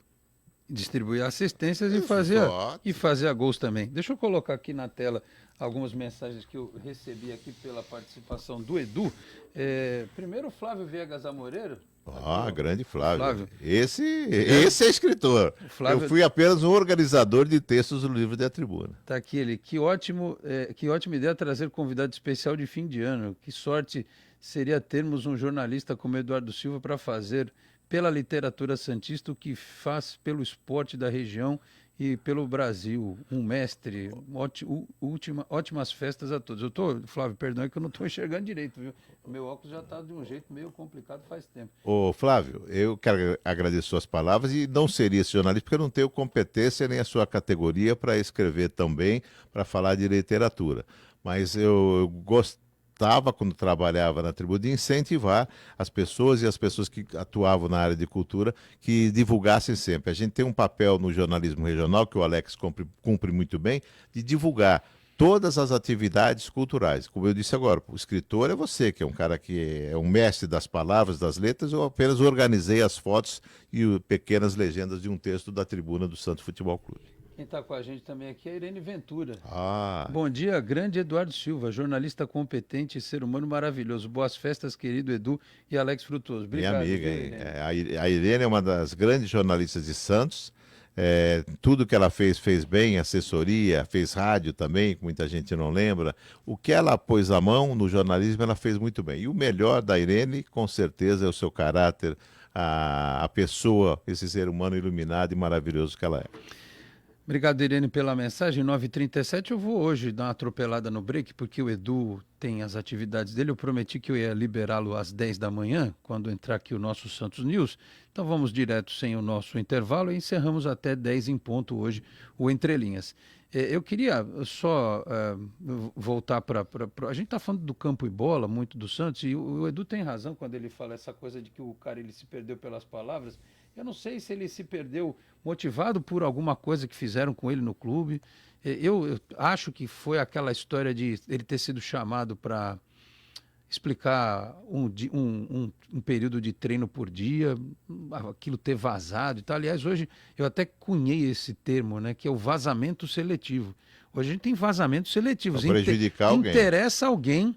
Distribuir assistências e fazer gols também. Deixa eu colocar aqui na tela algumas mensagens que eu recebi aqui pela participação do Edu. Primeiro, o Flávio Viegas Amoreiro. Grande Flávio. Esse é escritor. Flávio... Eu fui apenas um organizador de textos do livro da Tribuna. Está aqui ele. Que ótima ideia trazer convidado especial de fim de ano. Que sorte seria termos um jornalista como Eduardo Silva para fazer pela literatura santista o que faz pelo esporte da região e pelo Brasil. Um mestre. Ótimas festas a todos. Flávio, perdão, é que eu não estou enxergando direito, viu? Meu óculos já está de um jeito meio complicado faz tempo. Ô Flávio, eu quero agradecer suas palavras e não seria esse jornalista porque eu não tenho competência nem a sua categoria para escrever também, para falar de literatura. Mas eu gostava, quando trabalhava na Tribuna, de incentivar as pessoas e as pessoas que atuavam na área de cultura que divulgassem sempre. A gente tem um papel no jornalismo regional, que o Alex cumpre muito bem, de divulgar todas as atividades culturais. Como eu disse agora, o escritor é você, que é um cara que é um mestre das palavras, das letras. Eu apenas organizei as fotos e pequenas legendas de um texto da Tribuna do Santos Futebol Clube. Quem está com a gente também aqui é a Irene Ventura. Bom dia, grande Eduardo Silva, jornalista competente e ser humano maravilhoso. Boas festas, querido Edu e Alex Frutuoso. Obrigado. Minha amiga, Irene. A Irene é uma das grandes jornalistas de Santos. Tudo que ela fez bem, assessoria, fez rádio também, que muita gente não lembra. O que ela pôs a mão no jornalismo, ela fez muito bem. E o melhor da Irene, com certeza, é o seu caráter, a pessoa, esse ser humano iluminado e maravilhoso que ela é. Obrigado, Irene, pela mensagem. 9h37, eu vou hoje dar uma atropelada no break, porque o Edu tem as atividades dele. Eu prometi que eu ia liberá-lo às 10 da manhã, quando entrar aqui o nosso Santos News. Então vamos direto sem o nosso intervalo e encerramos até 10 em ponto hoje o Entre Linhas. Eu queria só voltar para... A gente está falando do campo e bola, muito do Santos, e o Edu tem razão quando ele fala essa coisa de que o cara ele se perdeu pelas palavras. Eu não sei se ele se perdeu motivado por alguma coisa que fizeram com ele no clube. Eu acho que foi aquela história de ele ter sido chamado para explicar um período de treino por dia, aquilo ter vazado e tal. Aliás, hoje eu até cunhei esse termo, né, que é o vazamento seletivo. Hoje a gente tem vazamentos seletivos. Para prejudicar alguém. Interessa alguém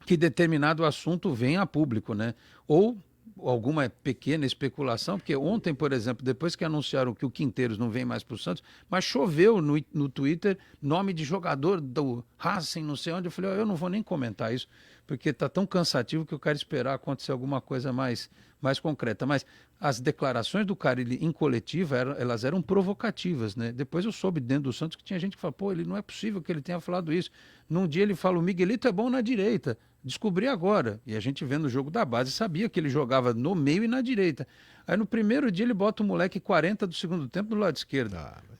que determinado assunto venha a público, né? Ou alguma pequena especulação, porque ontem, por exemplo, depois que anunciaram que o Quinteiros não vem mais para o Santos, mas choveu no Twitter nome de jogador do Racing, não sei onde, eu falei, eu não vou nem comentar isso, porque está tão cansativo que eu quero esperar acontecer alguma coisa mais concreta. Mas as declarações do cara em coletiva, elas eram provocativas, né? Depois eu soube dentro do Santos que tinha gente que falou, ele não é possível que ele tenha falado isso. Num dia ele fala, o Miguelito é bom na direita. Descobri agora. E a gente vendo o jogo da base sabia que ele jogava no meio e na direita. Aí no primeiro dia ele bota o moleque 40 do segundo tempo do lado esquerdo.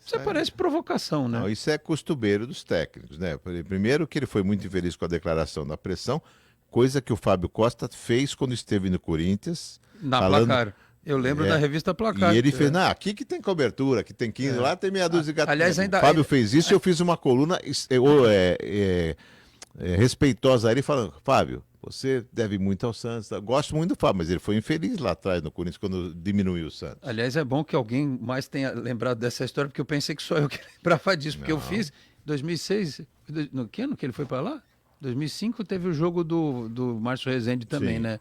Isso parece provocação, né? Não, isso é costumeiro dos técnicos, né? Primeiro que ele foi muito infeliz com a declaração da pressão, coisa que o Fábio Costa fez quando esteve no Corinthians. Placar. Eu lembro da revista Placar. E ele fez, aqui que tem cobertura, aqui tem 15, lá tem meia dúzia de gato. Aliás, o Fábio fez isso e eu fiz uma coluna respeitosa a ele, falando, Fábio, você deve muito ao Santos. Gosto muito do Fábio, mas ele foi infeliz lá atrás no Corinthians quando diminuiu o Santos. Aliás, é bom que alguém mais tenha lembrado dessa história, porque eu pensei que só eu que lembrava disso, porque eu fiz em 2006, no que ano que ele foi para lá? 2005 teve o jogo do Márcio Rezende também, Sim. né?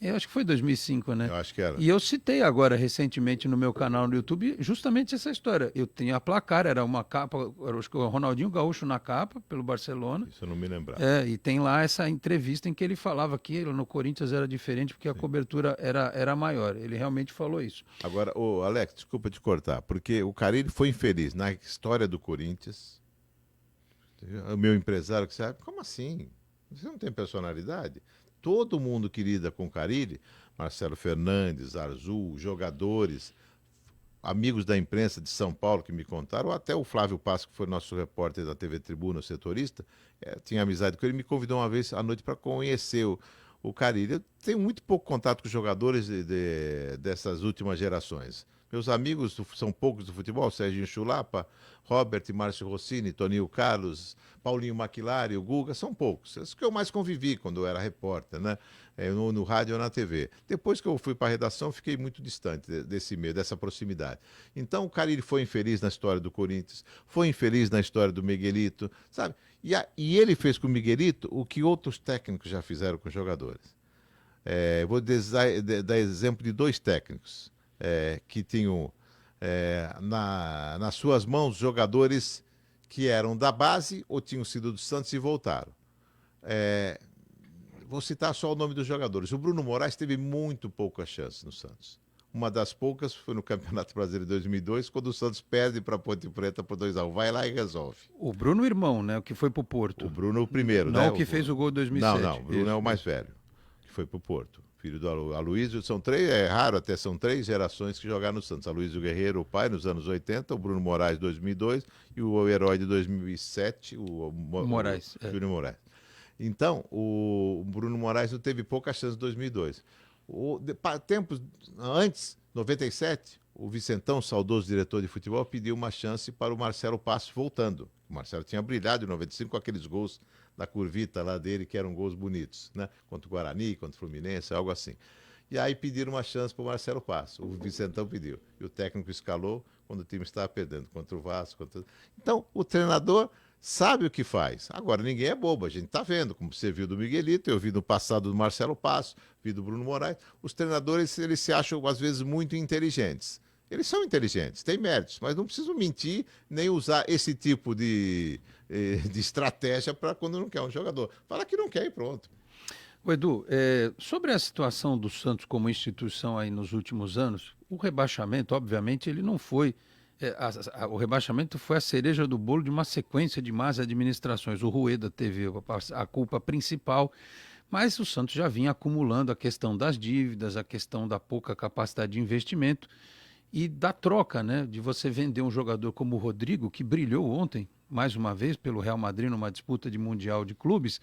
Eu acho que foi 2005, né? Eu acho que era. E eu citei agora recentemente no meu canal no YouTube justamente essa história. Eu tinha a placar, era uma capa, acho que o Ronaldinho Gaúcho na capa, pelo Barcelona. Isso eu não me lembrava. E tem lá essa entrevista em que ele falava que ele, no Corinthians era diferente porque a cobertura era maior. Ele realmente falou isso. Agora, Alex, desculpa te cortar, porque o Carille foi infeliz na história do Corinthians. O meu empresário que sabe, como assim? Você não tem personalidade? Todo mundo que lida com o Carille, Marcelo Fernandes, Arzul, jogadores, amigos da imprensa de São Paulo que me contaram, ou até o Flávio Passo, que foi nosso repórter da TV Tribuna, setorista, tinha amizade com ele, me convidou uma vez à noite para conhecer o Carille. Eu tenho muito pouco contato com os jogadores dessas últimas gerações. Meus amigos são poucos do futebol, Serginho Chulapa, Robert, Márcio Rossini, Toninho Carlos, Paulinho Maquilari, o Guga, são poucos. Esses que eu mais convivi quando eu era repórter, né? No rádio ou na TV. Depois que eu fui para a redação, fiquei muito distante desse meio, dessa proximidade. Então, o Carille foi infeliz na história do Corinthians, foi infeliz na história do Miguelito, sabe? E ele fez com o Miguelito o que outros técnicos já fizeram com os jogadores. Vou dar exemplo de 2 técnicos que tinham nas suas mãos jogadores que eram da base ou tinham sido do Santos e voltaram. Vou citar só o nome dos jogadores. O Bruno Moraes teve muito pouca chance no Santos. Uma das poucas foi no Campeonato Brasileiro de 2002, quando o Santos perde para a Ponte Preta por 2-1. Vai lá e resolve. O Bruno Irmão, né? O que foi pro Porto. O Bruno o primeiro, não né? o que fez o gol de 2007. Não, o Bruno é o mais velho, que foi pro Porto. Filho do Aloysio, são 3, é raro até, são 3 gerações que jogaram no Santos. Aloysio Guerreiro, o pai, nos anos 80, o Bruno Moraes, 2002, e o herói de 2007, o Moraes. Júnior Moraes. Então, o Bruno Moraes não teve pouca chance em 2002. Tempos antes, 97, o Vicentão, saudoso diretor de futebol, pediu uma chance para o Marcelo Passo voltando. O Marcelo tinha brilhado em 95 com aqueles gols da curvita lá dele, que eram gols bonitos, né? Contra o Guarani, contra o Fluminense, algo assim. E aí pediram uma chance para o Marcelo Passo. O Vicentão pediu. E o técnico escalou quando o time estava perdendo contra o Vasco. Então, o treinador sabe o que faz. Agora, ninguém é bobo. A gente está vendo, como você viu do Miguelito, eu vi no passado do Marcelo Passo, vi do Bruno Moraes. Os treinadores, eles se acham, às vezes, muito inteligentes. Eles são inteligentes, têm méritos, mas não precisam mentir nem usar esse tipo de estratégia para quando não quer um jogador. Fala que não quer e pronto. O Edu, sobre a situação do Santos como instituição aí nos últimos anos, o rebaixamento, obviamente, ele não foi... o rebaixamento foi a cereja do bolo de uma sequência de más administrações. O Rueda teve a culpa principal, mas o Santos já vinha acumulando a questão das dívidas, a questão da pouca capacidade de investimento e da troca, né, de você vender um jogador como o Rodrigo, que brilhou ontem, mais uma vez, pelo Real Madrid numa disputa de Mundial de Clubes,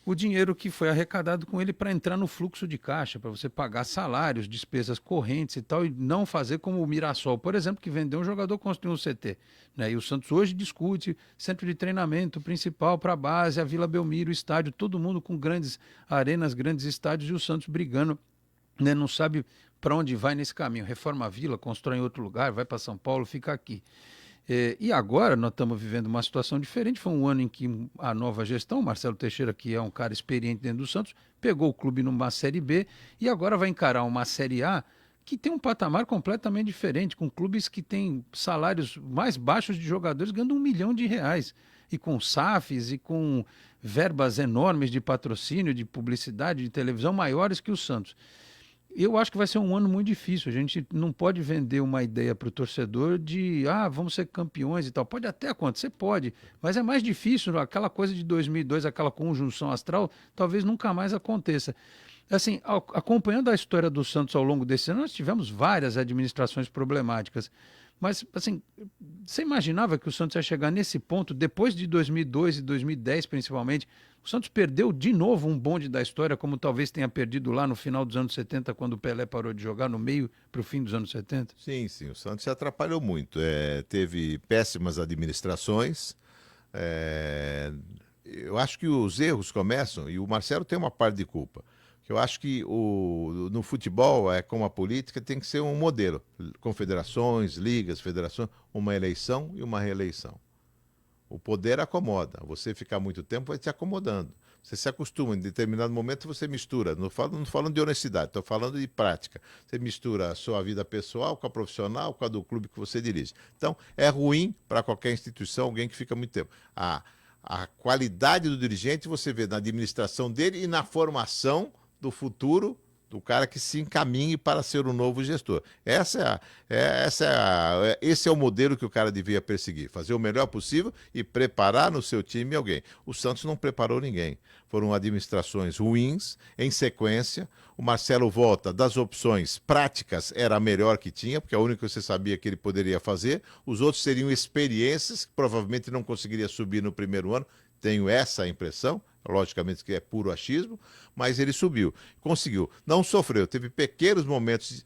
o dinheiro que foi arrecadado com ele para entrar no fluxo de caixa, para você pagar salários, despesas correntes e tal, e não fazer como o Mirassol, por exemplo, que vendeu um jogador, construiu um CT. Né? E o Santos hoje discute centro de treinamento principal para a base, a Vila Belmiro, o estádio, todo mundo com grandes arenas, grandes estádios, e o Santos brigando, né? Não sabe para onde vai nesse caminho. Reforma a Vila, constrói em outro lugar, vai para São Paulo, fica aqui. E agora nós estamos vivendo uma situação diferente. Foi um ano em que a nova gestão, Marcelo Teixeira, que é um cara experiente dentro do Santos, pegou o clube numa Série B e agora vai encarar uma Série A que tem um patamar completamente diferente, com clubes que têm salários mais baixos de jogadores ganhando R$1 milhão, e com SAFs e com verbas enormes de patrocínio, de publicidade, de televisão, maiores que o Santos. Eu acho que vai ser um ano muito difícil. A gente não pode vender uma ideia para o torcedor de vamos ser campeões e tal. Pode até acontecer, pode, mas é mais difícil. Aquela coisa de 2002, aquela conjunção astral, talvez nunca mais aconteça. Assim, acompanhando a história do Santos ao longo desse ano, nós tivemos várias administrações problemáticas. Mas, assim, você imaginava que o Santos ia chegar nesse ponto, depois de 2002 e 2010 principalmente? O Santos perdeu de novo um bonde da história, como talvez tenha perdido lá no final dos anos 70, quando o Pelé parou de jogar, no meio para o fim dos anos 70? Sim, o Santos se atrapalhou muito. Teve péssimas administrações. Eu acho que os erros começam, e o Marcelo tem uma parte de culpa. Eu acho que no futebol, como a política, tem que ser um modelo. Confederações, ligas, federações, uma eleição e uma reeleição. O poder acomoda. Você ficar muito tempo vai te acomodando. Você se acostuma, em determinado momento você mistura. Não falando de honestidade, estou falando de prática. Você mistura a sua vida pessoal com a profissional, com a do clube que você dirige. Então, é ruim para qualquer instituição, alguém que fica muito tempo. A qualidade do dirigente você vê na administração dele e na formação do futuro do cara que se encaminhe para ser o novo gestor. Esse é o modelo que o cara devia perseguir, fazer o melhor possível e preparar no seu time alguém. O Santos não preparou ninguém. Foram administrações ruins, em sequência. O Marcelo volta das opções práticas, era a melhor que tinha, porque a única que você sabia que ele poderia fazer. Os outros seriam experiências, que provavelmente não conseguiria subir no primeiro ano. Tenho essa impressão, logicamente que é puro achismo, mas ele subiu, conseguiu, não sofreu, teve pequenos momentos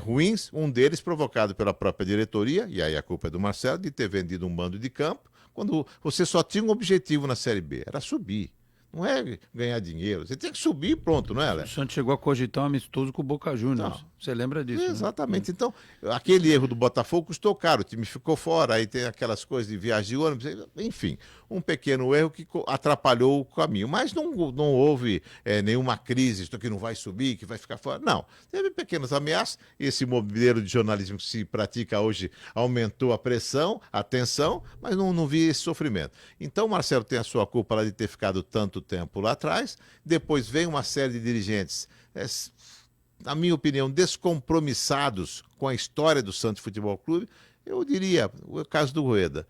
ruins, um deles provocado pela própria diretoria, e aí a culpa é do Marcelo, de ter vendido um bando de campo, quando você só tinha um objetivo na Série B, era subir. Não é ganhar dinheiro, você tem que subir e pronto, não é, Alex? O Santos chegou a cogitar um amistoso com o Boca Juniors. Não. Você lembra disso? Exatamente. Né? Então, aquele erro do Botafogo custou caro, o time ficou fora, aí tem aquelas coisas de viagem de ônibus, enfim, um pequeno erro que atrapalhou o caminho. Mas não houve nenhuma crise, que não vai subir, que vai ficar fora. Não. Teve pequenas ameaças. Esse modelo de jornalismo que se pratica hoje aumentou a pressão, a tensão, mas não vi esse sofrimento. Então, o Marcelo tem a sua culpa lá de ter ficado tanto tempo lá atrás. Depois vem uma série de dirigentes, na minha opinião, descompromissados com a história do Santos Futebol Clube. Eu diria, o caso do Rueda.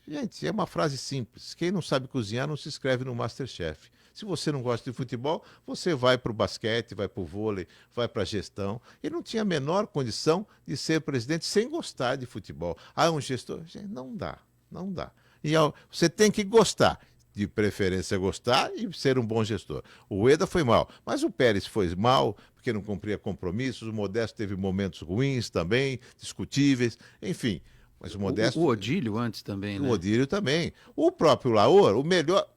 Gente, é uma frase simples. Quem não sabe cozinhar não se inscreve no MasterChef. Se você não gosta de futebol, você vai para o basquete, vai para o vôlei, vai para a gestão. Ele não tinha a menor condição de ser presidente sem gostar de futebol. Um gestor? Gente, não dá, não dá. E você tem que gostar. De preferência gostar e ser um bom gestor. O Rueda foi mal, mas o Pérez foi mal porque não cumpria compromissos, o Modesto teve momentos ruins também, discutíveis, enfim. Mas o Modesto... O Odílio antes também, né? O Odílio também. O próprio Laor,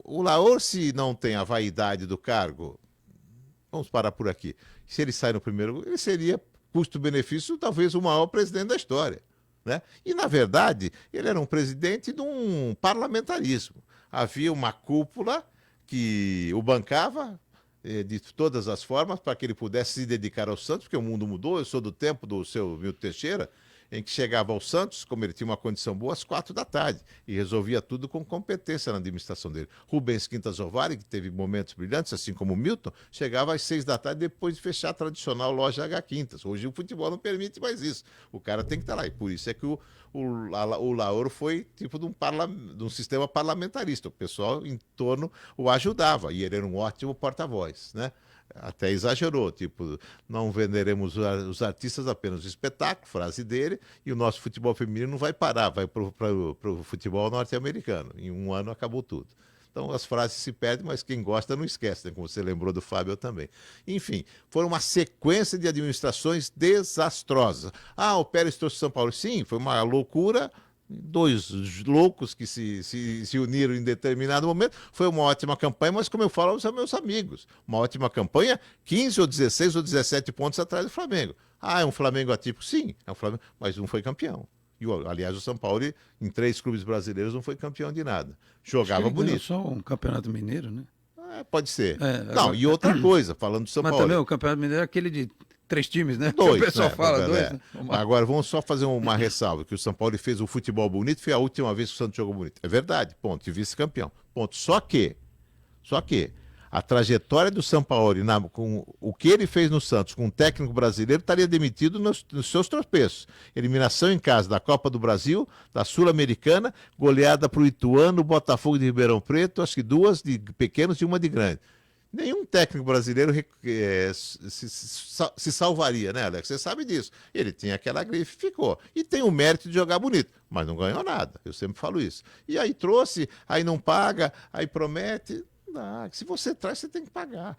o Laor, se não tem a vaidade do cargo, vamos parar por aqui, se ele sai no primeiro, ele seria, custo-benefício, talvez o maior presidente da história. Né? E, na verdade, ele era um presidente de um parlamentarismo. Havia uma cúpula que o bancava de todas as formas para que ele pudesse se dedicar ao Santos, porque o mundo mudou. Eu sou do tempo do seu Milton Teixeira, em que chegava ao Santos, como ele tinha uma condição boa, às 4 da tarde, e resolvia tudo com competência na administração dele. Rubens Quintas Ovari, que teve momentos brilhantes, assim como o Milton, chegava às 6 da tarde depois de fechar a tradicional loja H Quintas. Hoje o futebol não permite mais isso. O cara tem que estar lá. E por isso é que o Lauro foi tipo de um sistema parlamentarista. O pessoal em torno o ajudava, e ele era um ótimo porta-voz, né? Até exagerou, tipo, não venderemos os artistas apenas o espetáculo, frase dele, e o nosso futebol feminino não vai parar, vai para o futebol norte-americano. Em um ano acabou tudo. Então as frases se perdem, mas quem gosta não esquece, né? Como você lembrou do Fábio também. Enfim, foi uma sequência de administrações desastrosas. O Pérez trouxe São Paulo. Sim, foi uma loucura. Dois loucos que se uniram em determinado momento. Foi uma ótima campanha, mas como eu falo aos meus amigos, uma ótima campanha, 15 ou 16 ou 17 pontos atrás do Flamengo. É um Flamengo atípico? Sim, é um Flamengo, mas não foi campeão. Aliás, o São Paulo, em 3 clubes brasileiros, não foi campeão de nada. Jogava bonito. Só um Campeonato Mineiro, né? Pode ser. Não, agora... e outra coisa, falando do São Paulo. Mas também o Campeonato Mineiro é aquele de 3 times, né? 2, que o pessoal fala, 2. Né? Agora, vamos só fazer uma ressalva, que o São Paulo fez o futebol bonito, foi a última vez que o Santos jogou bonito. É verdade, ponto, e vice-campeão. Ponto. Só que, a trajetória do São Paulo, com o que ele fez no Santos, com um técnico brasileiro, estaria demitido nos seus tropeços. Eliminação em casa da Copa do Brasil, da Sul-Americana, goleada para o Ituano, Botafogo de Ribeirão Preto, acho que 2 de pequenos e 1 de grande. Nenhum técnico brasileiro se salvaria, né, Alex? Você sabe disso. Ele tinha aquela grife, ficou. E tem o mérito de jogar bonito, mas não ganhou nada. Eu sempre falo isso. E aí trouxe, aí não paga, aí promete. Não, se você traz, você tem que pagar.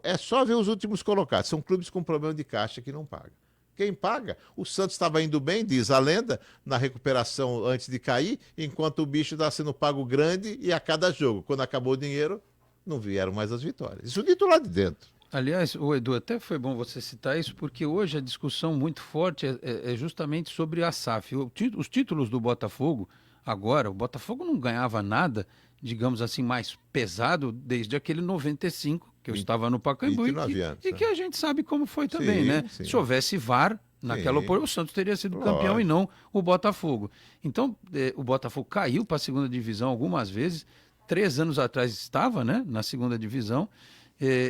É só ver os últimos colocados. São clubes com problema de caixa que não pagam. Quem paga? O Santos estava indo bem, diz a lenda, na recuperação antes de cair, enquanto o bicho está sendo pago grande e a cada jogo. Quando acabou o dinheiro, não vieram mais as vitórias. Isso dito lá de dentro. Aliás, Edu, até foi bom você citar isso, porque hoje a discussão muito forte é justamente sobre a SAF. Os títulos do Botafogo, Agora, o Botafogo não ganhava nada, digamos assim, mais pesado desde aquele 95, que eu estava no Pacaembu, 29 anos, e que a gente sabe como foi também, Sim, né? sim. Se houvesse VAR naquela Sim. oportunidade, o Santos teria sido Lógico. campeão e não o Botafogo. Então, o Botafogo caiu para a segunda divisão algumas vezes. 3 anos atrás estava, né, na segunda divisão.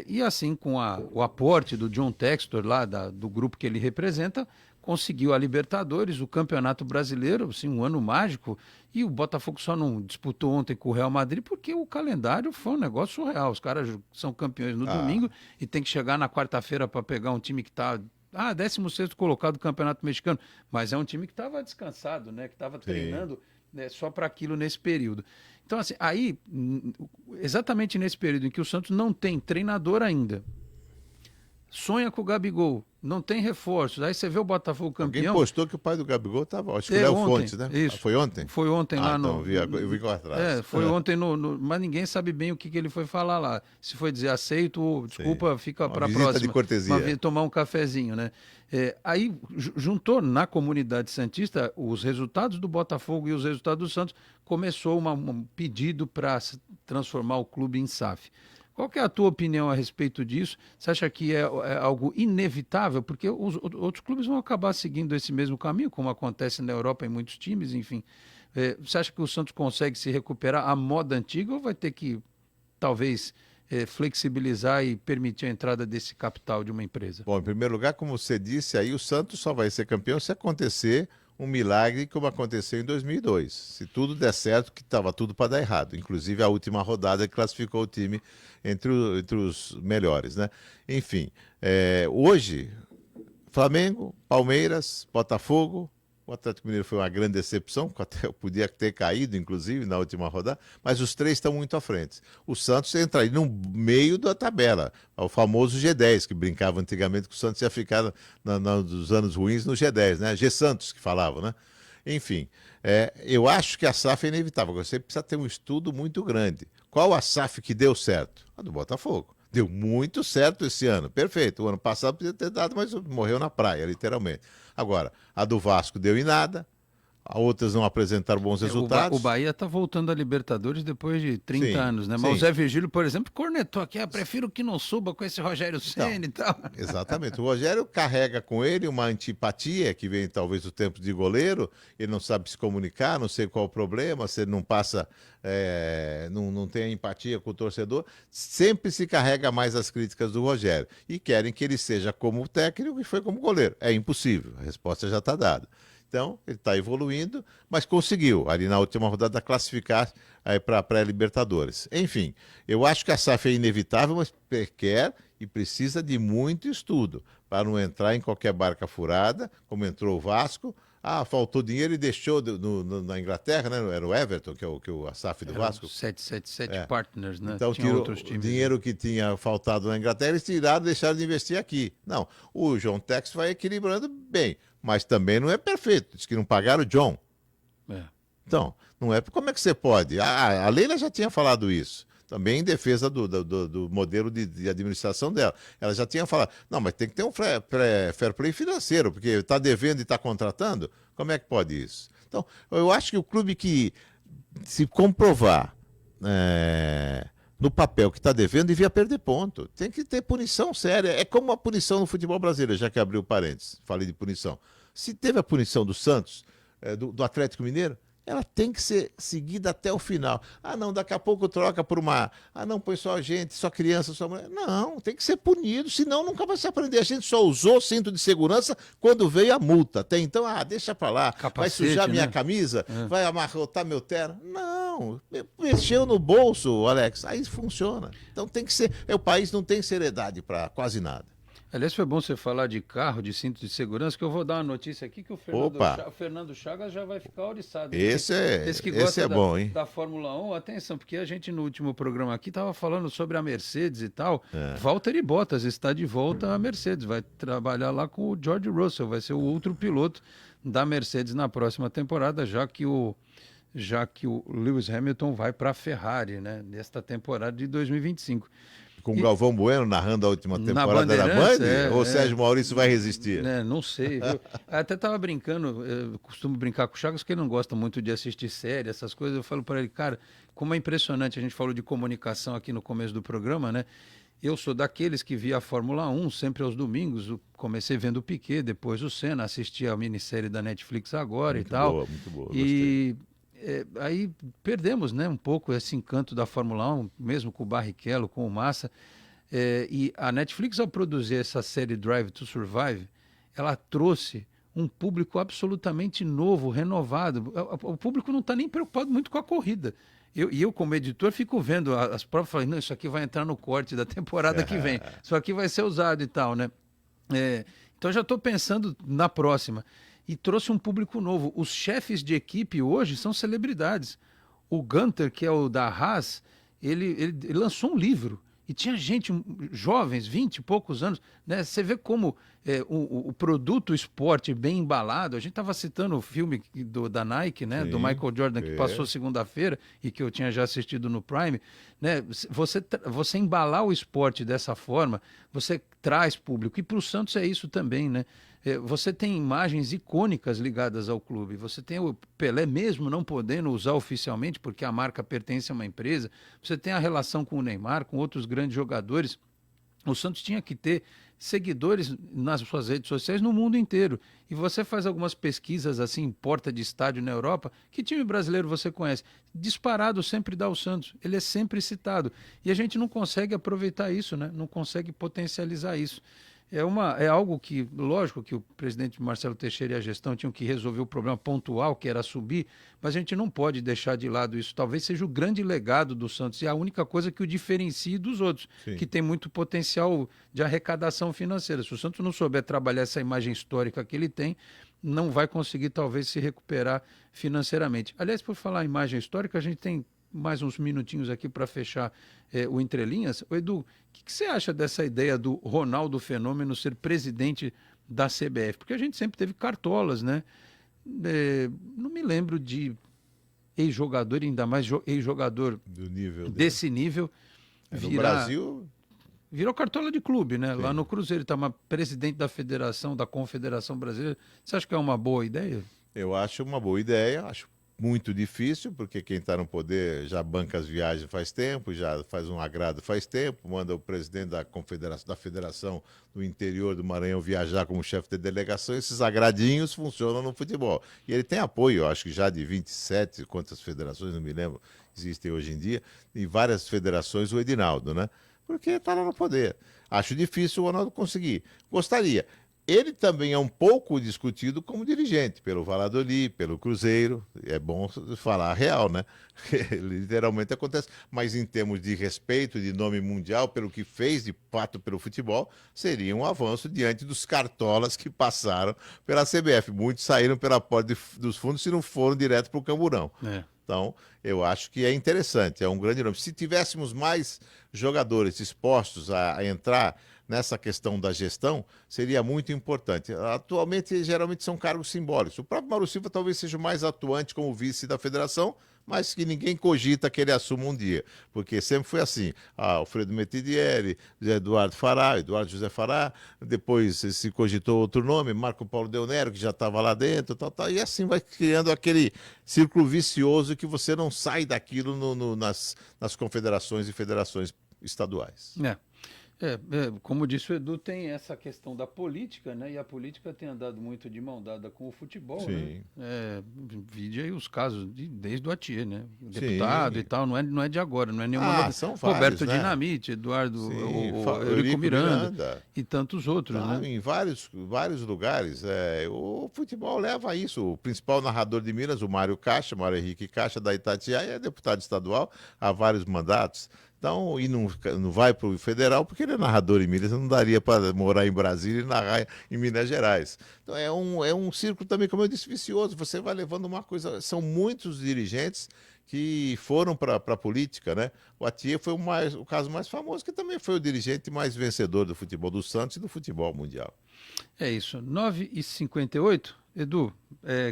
E assim, com o aporte do John Textor, lá do grupo que ele representa, conseguiu a Libertadores, o Campeonato Brasileiro, assim, um ano mágico, e o Botafogo só não disputou ontem com o Real Madrid porque o calendário foi um negócio surreal. Os caras são campeões no domingo e tem que chegar na quarta-feira para pegar um time que está 16º colocado do Campeonato Mexicano, mas é um time que estava descansado, né, que estava treinando, né, só para aquilo nesse período. Então, assim, aí, exatamente nesse período em que o Santos não tem treinador ainda, sonha com o Gabigol, não tem reforços, aí você vê o Botafogo campeão... Alguém postou que o pai do Gabigol estava, acho que o Léo ontem, Fontes, né? Isso. Foi ontem? Foi ontem lá então, no... eu vi com atrás. foi ontem mas ninguém sabe bem o que ele foi falar lá. Se foi dizer aceito ou desculpa, fica para a próxima. Visita de cortesia. Tomar um cafezinho, né? Aí juntou na comunidade santista os resultados do Botafogo e os resultados do Santos, começou um pedido para transformar o clube em SAF. Qual que é a tua opinião a respeito disso? Você acha que é algo inevitável? Porque os outros clubes vão acabar seguindo esse mesmo caminho, como acontece na Europa em muitos times, enfim. Você acha que o Santos consegue se recuperar à moda antiga ou vai ter que, talvez, flexibilizar e permitir a entrada desse capital de uma empresa? Bom, em primeiro lugar, como você disse, aí o Santos só vai ser campeão se acontecer um milagre como aconteceu em 2002. Se tudo der certo, que estava tudo para dar errado. Inclusive a última rodada que classificou o time entre os melhores, né? Enfim, hoje, Flamengo, Palmeiras, Botafogo, o Atlético Mineiro foi uma grande decepção, até podia ter caído, inclusive, na última rodada, mas os três estão muito à frente. O Santos entra aí no meio da tabela, o famoso G10, que brincava antigamente que o Santos ia ficar nos anos ruins no G10, né? G-Santos, que falavam, né? Enfim, eu acho que a SAF é inevitável. Você precisa ter um estudo muito grande. Qual a SAF que deu certo? A do Botafogo. Deu muito certo esse ano. Perfeito. O ano passado podia ter dado, mas morreu na praia, literalmente. Agora, a do Vasco deu em nada. Outras não apresentaram bons resultados. O Bahia está voltando a Libertadores depois de 30 Sim, anos, né? Mas sim. o Zé Virgílio, por exemplo, cornetou aqui. Prefiro que não suba com esse Rogério Ceni e tal. Exatamente. O Rogério carrega com ele uma antipatia, que vem talvez do tempo de goleiro. Ele não sabe se comunicar, não sei qual o problema, se ele não passa, não tem empatia com o torcedor. Sempre se carrega mais as críticas do Rogério. E querem que ele seja como técnico e foi como goleiro. É impossível, a resposta já está dada. Então, ele está evoluindo, mas conseguiu, ali na última rodada, classificar para a pré-Libertadores. Enfim, eu acho que a SAF é inevitável, mas quer e precisa de muito estudo para não entrar em qualquer barca furada, como entrou o Vasco. Faltou dinheiro e deixou na Inglaterra, né? Era o Everton, que é a SAF do Vasco. 777 Partners, né? Então, tinha outros o times. dinheiro que tinha faltado na Inglaterra, eles tiraram e deixaram de investir aqui. Não, o John Tex vai equilibrando bem, mas também não é perfeito. Diz que não pagaram o John. Então, não é. Como é que você pode? A Leila já tinha falado isso. Também em defesa do modelo de administração dela. Ela já tinha falado, não, mas tem que ter um fair play financeiro, porque está devendo e está contratando. Como é que pode isso? Então, eu acho que o clube que se comprovar no papel que está devendo, devia perder ponto. Tem que ter punição séria. É como a punição no futebol brasileiro, já que abriu parênteses, falei de punição. Se teve a punição do Santos, do Atlético Mineiro, ela tem que ser seguida até o final. Não, daqui a pouco troca por uma... não, põe só gente, só criança, só mulher. Não, tem que ser punido, senão nunca vai se aprender. A gente só usou cinto de segurança quando veio a multa. Até então, deixa pra lá. Capacete, vai sujar minha camisa, vai amarrotar meu terno. Não, mexeu no bolso, Alex, aí funciona. Então tem que ser... O país não tem seriedade para quase nada. Aliás, foi bom você falar de carro, de cinto de segurança, que eu vou dar uma notícia aqui que o Fernando Chagas já vai ficar oriçado. Esse que gosta é bom, hein? Da Fórmula 1, atenção, porque a gente no último programa aqui estava falando sobre a Mercedes e tal. Valtteri Bottas está de volta à Mercedes, vai trabalhar lá com o George Russell, vai ser o outro piloto da Mercedes na próxima temporada, já que o Lewis Hamilton vai para a Ferrari, né, nesta temporada de 2025. Com o Galvão Bueno narrando a última Na temporada da Band? Bandeirantes, Ou o Sérgio Maurício vai resistir? Não sei. Eu até estava brincando, eu costumo brincar com o Chagas, que ele não gosta muito de assistir série, essas coisas. Eu falo para ele, cara, como é impressionante, a gente falou de comunicação aqui no começo do programa, né? Eu sou daqueles que via a Fórmula 1 sempre aos domingos. Eu comecei vendo o Piquet, depois o Senna, assisti a minissérie da Netflix agora Muito e tal. boa, muito boa. E aí perdemos, né, um pouco esse encanto da Fórmula 1, mesmo com o Barrichello, com o Massa. E a Netflix, ao produzir essa série Drive to Survive, ela trouxe um público absolutamente novo, renovado. O público não está nem preocupado muito com a corrida. Eu, como editor, fico vendo as provas e falo, não, isso aqui vai entrar no corte da temporada que vem, isso aqui vai ser usado e tal, né? Então já estou pensando na próxima. E trouxe um público novo. Os chefes de equipe hoje são celebridades. O Gunter, que é o da Haas, ele lançou um livro. E tinha gente, jovens, 20 e poucos anos, né? Você vê como o produto esporte bem embalado. A gente estava citando o filme da Nike, né? Sim, Do Michael Jordan, que passou segunda-feira e que eu tinha já assistido no Prime. Né? Você embalar o esporte dessa forma, você traz público. E para o Santos é isso também, né? Você tem imagens icônicas ligadas ao clube. Você tem o Pelé mesmo não podendo usar oficialmente, porque a marca pertence a uma empresa. Você tem a relação com o Neymar, com outros grandes jogadores. O Santos tinha que ter seguidores nas suas redes sociais no mundo inteiro. E você faz algumas pesquisas assim, em porta de estádio na Europa, que time brasileiro você conhece? Disparado sempre dá o Santos. Ele é sempre citado. E a gente não consegue aproveitar isso, né? Não consegue potencializar isso. É algo que, lógico que o presidente Marcelo Teixeira e a gestão tinham que resolver o problema pontual, que era subir, mas a gente não pode deixar de lado isso. Talvez seja o grande legado do Santos e a única coisa que o diferencie dos outros, Sim. que tem muito potencial de arrecadação financeira. Se o Santos não souber trabalhar essa imagem histórica que ele tem, não vai conseguir talvez se recuperar financeiramente. Aliás, por falar em imagem histórica, a gente tem mais uns minutinhos aqui para fechar o Entre Linhas. Edu, o que você acha dessa ideia do Ronaldo Fenômeno ser presidente da CBF? Porque a gente sempre teve cartolas, né? Não me lembro de ex-jogador, ainda mais ex-jogador Do nível desse nível, No Brasil, virou cartola de clube, né? Sim. Lá no Cruzeiro, está uma presidente da Federação, da Confederação Brasileira. Você acha que é uma boa ideia? eu acho uma boa ideia, acho muito difícil, porque quem está no poder já banca as viagens faz tempo, já faz um agrado faz tempo, manda o presidente da Federação do Interior do Maranhão viajar como chefe de delegação, esses agradinhos funcionam no futebol. E ele tem apoio, eu acho que já de 27, quantas federações, não me lembro, existem hoje em dia, e várias federações, o Edinaldo, né? Porque está lá no poder. Acho difícil o Ronaldo conseguir. Gostaria. Ele também é um pouco discutido como dirigente, pelo Valladolid, pelo Cruzeiro. É bom falar a real, né? Literalmente acontece. Mas em termos de respeito, de nome mundial, pelo que fez de fato pelo futebol, seria um avanço diante dos cartolas que passaram pela CBF. Muitos saíram pela porta dos fundos e não foram direto para o Camburão. Então, eu acho que é interessante, é um grande nome. Se tivéssemos mais jogadores dispostos a entrar nessa questão da gestão, seria muito importante. Atualmente, geralmente são cargos simbólicos. O próprio Mauro Silva talvez seja o mais atuante como vice da federação, mas que ninguém cogita que ele assuma um dia, porque sempre foi assim. Alfredo Metidieri, Eduardo José Fará, depois se cogitou outro nome, Marco Paulo Del Nero, que já estava lá dentro, tal, e assim vai criando aquele círculo vicioso que você não sai daquilo nas confederações e federações estaduais. Como disse o Edu, tem essa questão da política, né? E a política tem andado muito de mão dada com o futebol, Sim. né? Vide aí os casos desde o Atier, né? O deputado Sim. e tal, não é de agora, não é nenhuma novidade. São vários, Roberto né? Dinamite, Eduardo, Sim, Eurico Miranda e tantos outros, né? Em vários lugares. O futebol leva a isso. O principal narrador de Minas, o Mário Henrique Caixa, da Itatiaia, é deputado estadual há vários mandatos. Então, e não vai para o federal porque ele é narrador em Minas, não daria para morar em Brasília e narrar em Minas Gerais. Então, é um círculo também, como eu disse, vicioso. Você vai levando uma coisa. São muitos dirigentes que foram para a política, né? O Atier foi o caso mais famoso, que também foi o dirigente mais vencedor do futebol do Santos e do futebol mundial. É isso. 9h58. Edu,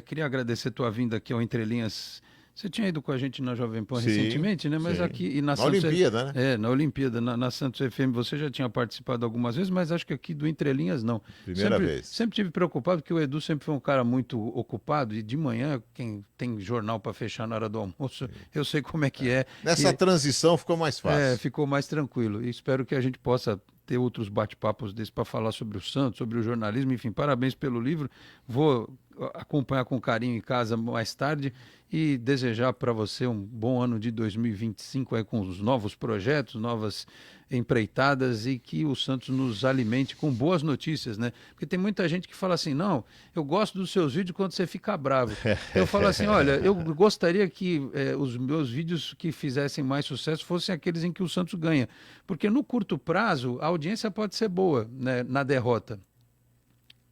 queria agradecer tua vinda aqui ao Entre Linhas Você tinha ido com a gente na Jovem Pan Sim, recentemente, né? Mas sim. aqui e Na Olimpíada, né? Na Olimpíada, na Santos FM, você já tinha participado algumas vezes, mas acho que aqui do Entrelinhas não. Primeira vez. Sempre tive preocupado, porque o Edu sempre foi um cara muito ocupado, e de manhã, quem tem jornal para fechar na hora do almoço, eu sei como é que é. Nessa E, transição ficou mais fácil. ficou mais tranquilo. E espero que a gente possa ter outros bate-papos desses para falar sobre o Santos, sobre o jornalismo. Enfim, parabéns pelo livro. Vou acompanhar com carinho em casa mais tarde e desejar para você um bom ano de 2025 aí com os novos projetos, novas empreitadas e que o Santos nos alimente com boas notícias, né? Porque tem muita gente que fala assim, não, eu gosto dos seus vídeos quando você fica bravo. Eu falo assim, olha, eu gostaria que os meus vídeos que fizessem mais sucesso fossem aqueles em que o Santos ganha. Porque no curto prazo, a audiência pode ser boa, né, na derrota.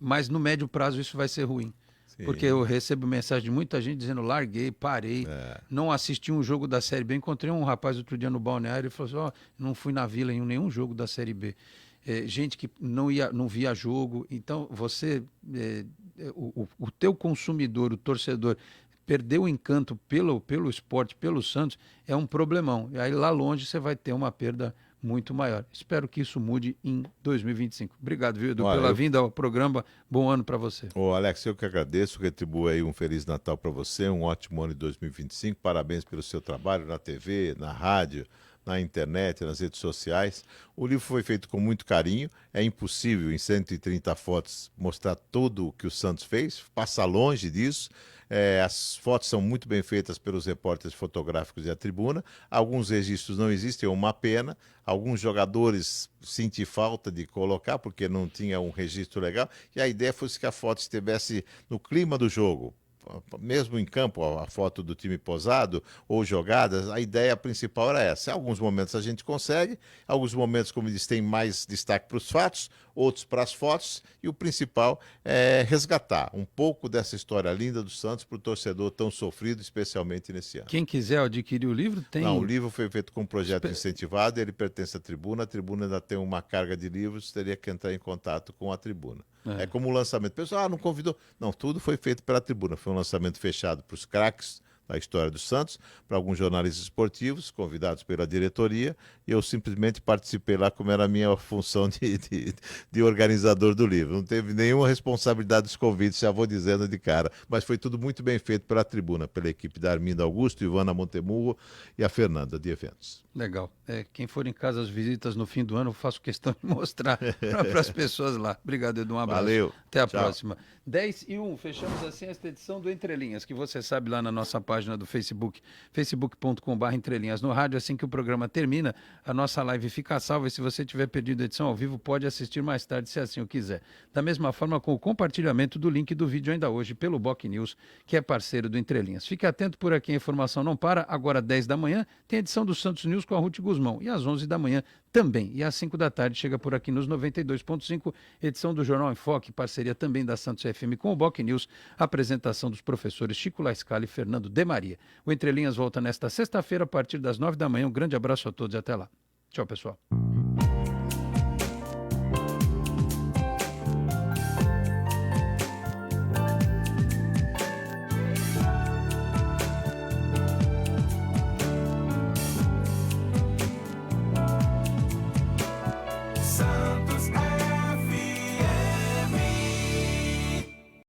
Mas no médio prazo isso vai ser ruim. Sim. Porque eu recebo mensagem de muita gente dizendo, larguei, parei, não assisti um jogo da Série B. Encontrei um rapaz outro dia no balneário e falou assim, ó, não fui na Vila em nenhum jogo da Série B. Gente que não via jogo. Então, você, o teu consumidor, o torcedor, perdeu o encanto pelo esporte, pelo Santos, é um problemão. E aí lá longe você vai ter uma perda muito maior. Espero que isso mude em 2025. Obrigado, viu, Edu, pela vinda ao programa. Bom ano para você. Ô, Alex, eu que agradeço, retribuo aí um Feliz Natal para você, um ótimo ano de 2025. Parabéns pelo seu trabalho na TV, na rádio, na internet, nas redes sociais. O livro foi feito com muito carinho. É impossível, em 130 fotos, mostrar tudo o que o Santos fez. Passa longe disso. As fotos são muito bem feitas pelos repórteres fotográficos e a tribuna. Alguns registros não existem, é uma pena. Alguns jogadores senti falta de colocar, porque não tinha um registro legal. E a ideia fosse que a foto estivesse no clima do jogo. Mesmo em campo, a foto do time posado ou jogadas, a ideia principal era essa. Em alguns momentos a gente consegue, alguns momentos, como diz, tem mais destaque para os fatos, outros para as fotos, e o principal é resgatar um pouco dessa história linda do Santos para o torcedor tão sofrido, especialmente nesse ano. Quem quiser adquirir o livro, tem... Não, o livro foi feito com um projeto incentivado, ele pertence à tribuna, a tribuna ainda tem uma carga de livros, teria que entrar em contato com a tribuna. É como o lançamento. O pessoal, não convidou. Não, tudo foi feito pela tribuna. Foi um lançamento fechado para os craques da história do Santos, para alguns jornalistas esportivos, convidados pela diretoria, e eu simplesmente participei lá como era a minha função de organizador do livro. Não teve nenhuma responsabilidade dos convites, já vou dizendo de cara. Mas foi tudo muito bem feito pela tribuna, pela equipe da Arminda Augusto, Ivana Montemurro e a Fernanda de eventos. Legal. Quem for em casa as visitas no fim do ano, eu faço questão de mostrar para as pessoas lá. Obrigado, Edu. Um abraço. Valeu. Até a Tchau. próxima. 10:01. Fechamos assim esta edição do Entre Linhas, que você sabe lá na nossa página do Facebook, facebook.com/entrelinhas no rádio. Assim que o programa termina, a nossa live fica salva e se você tiver perdido a edição ao vivo, pode assistir mais tarde, se assim o quiser. Da mesma forma, com o compartilhamento do link do vídeo ainda hoje pelo Boc News, que é parceiro do Entre Linhas. Fique atento por aqui, a informação não para. Agora, 10 da manhã, tem a edição do Santos News com a Ruth Guzmão. E às 11 da manhã também. E às 5 da tarde chega por aqui nos 92.5, edição do Jornal em Foque, parceria também da Santos FM com o Boc News, apresentação dos professores Chico Laiscala e Fernando De Maria. O Entre Linhas volta nesta sexta-feira a partir das 9 da manhã. Um grande abraço a todos e até lá. Tchau, pessoal.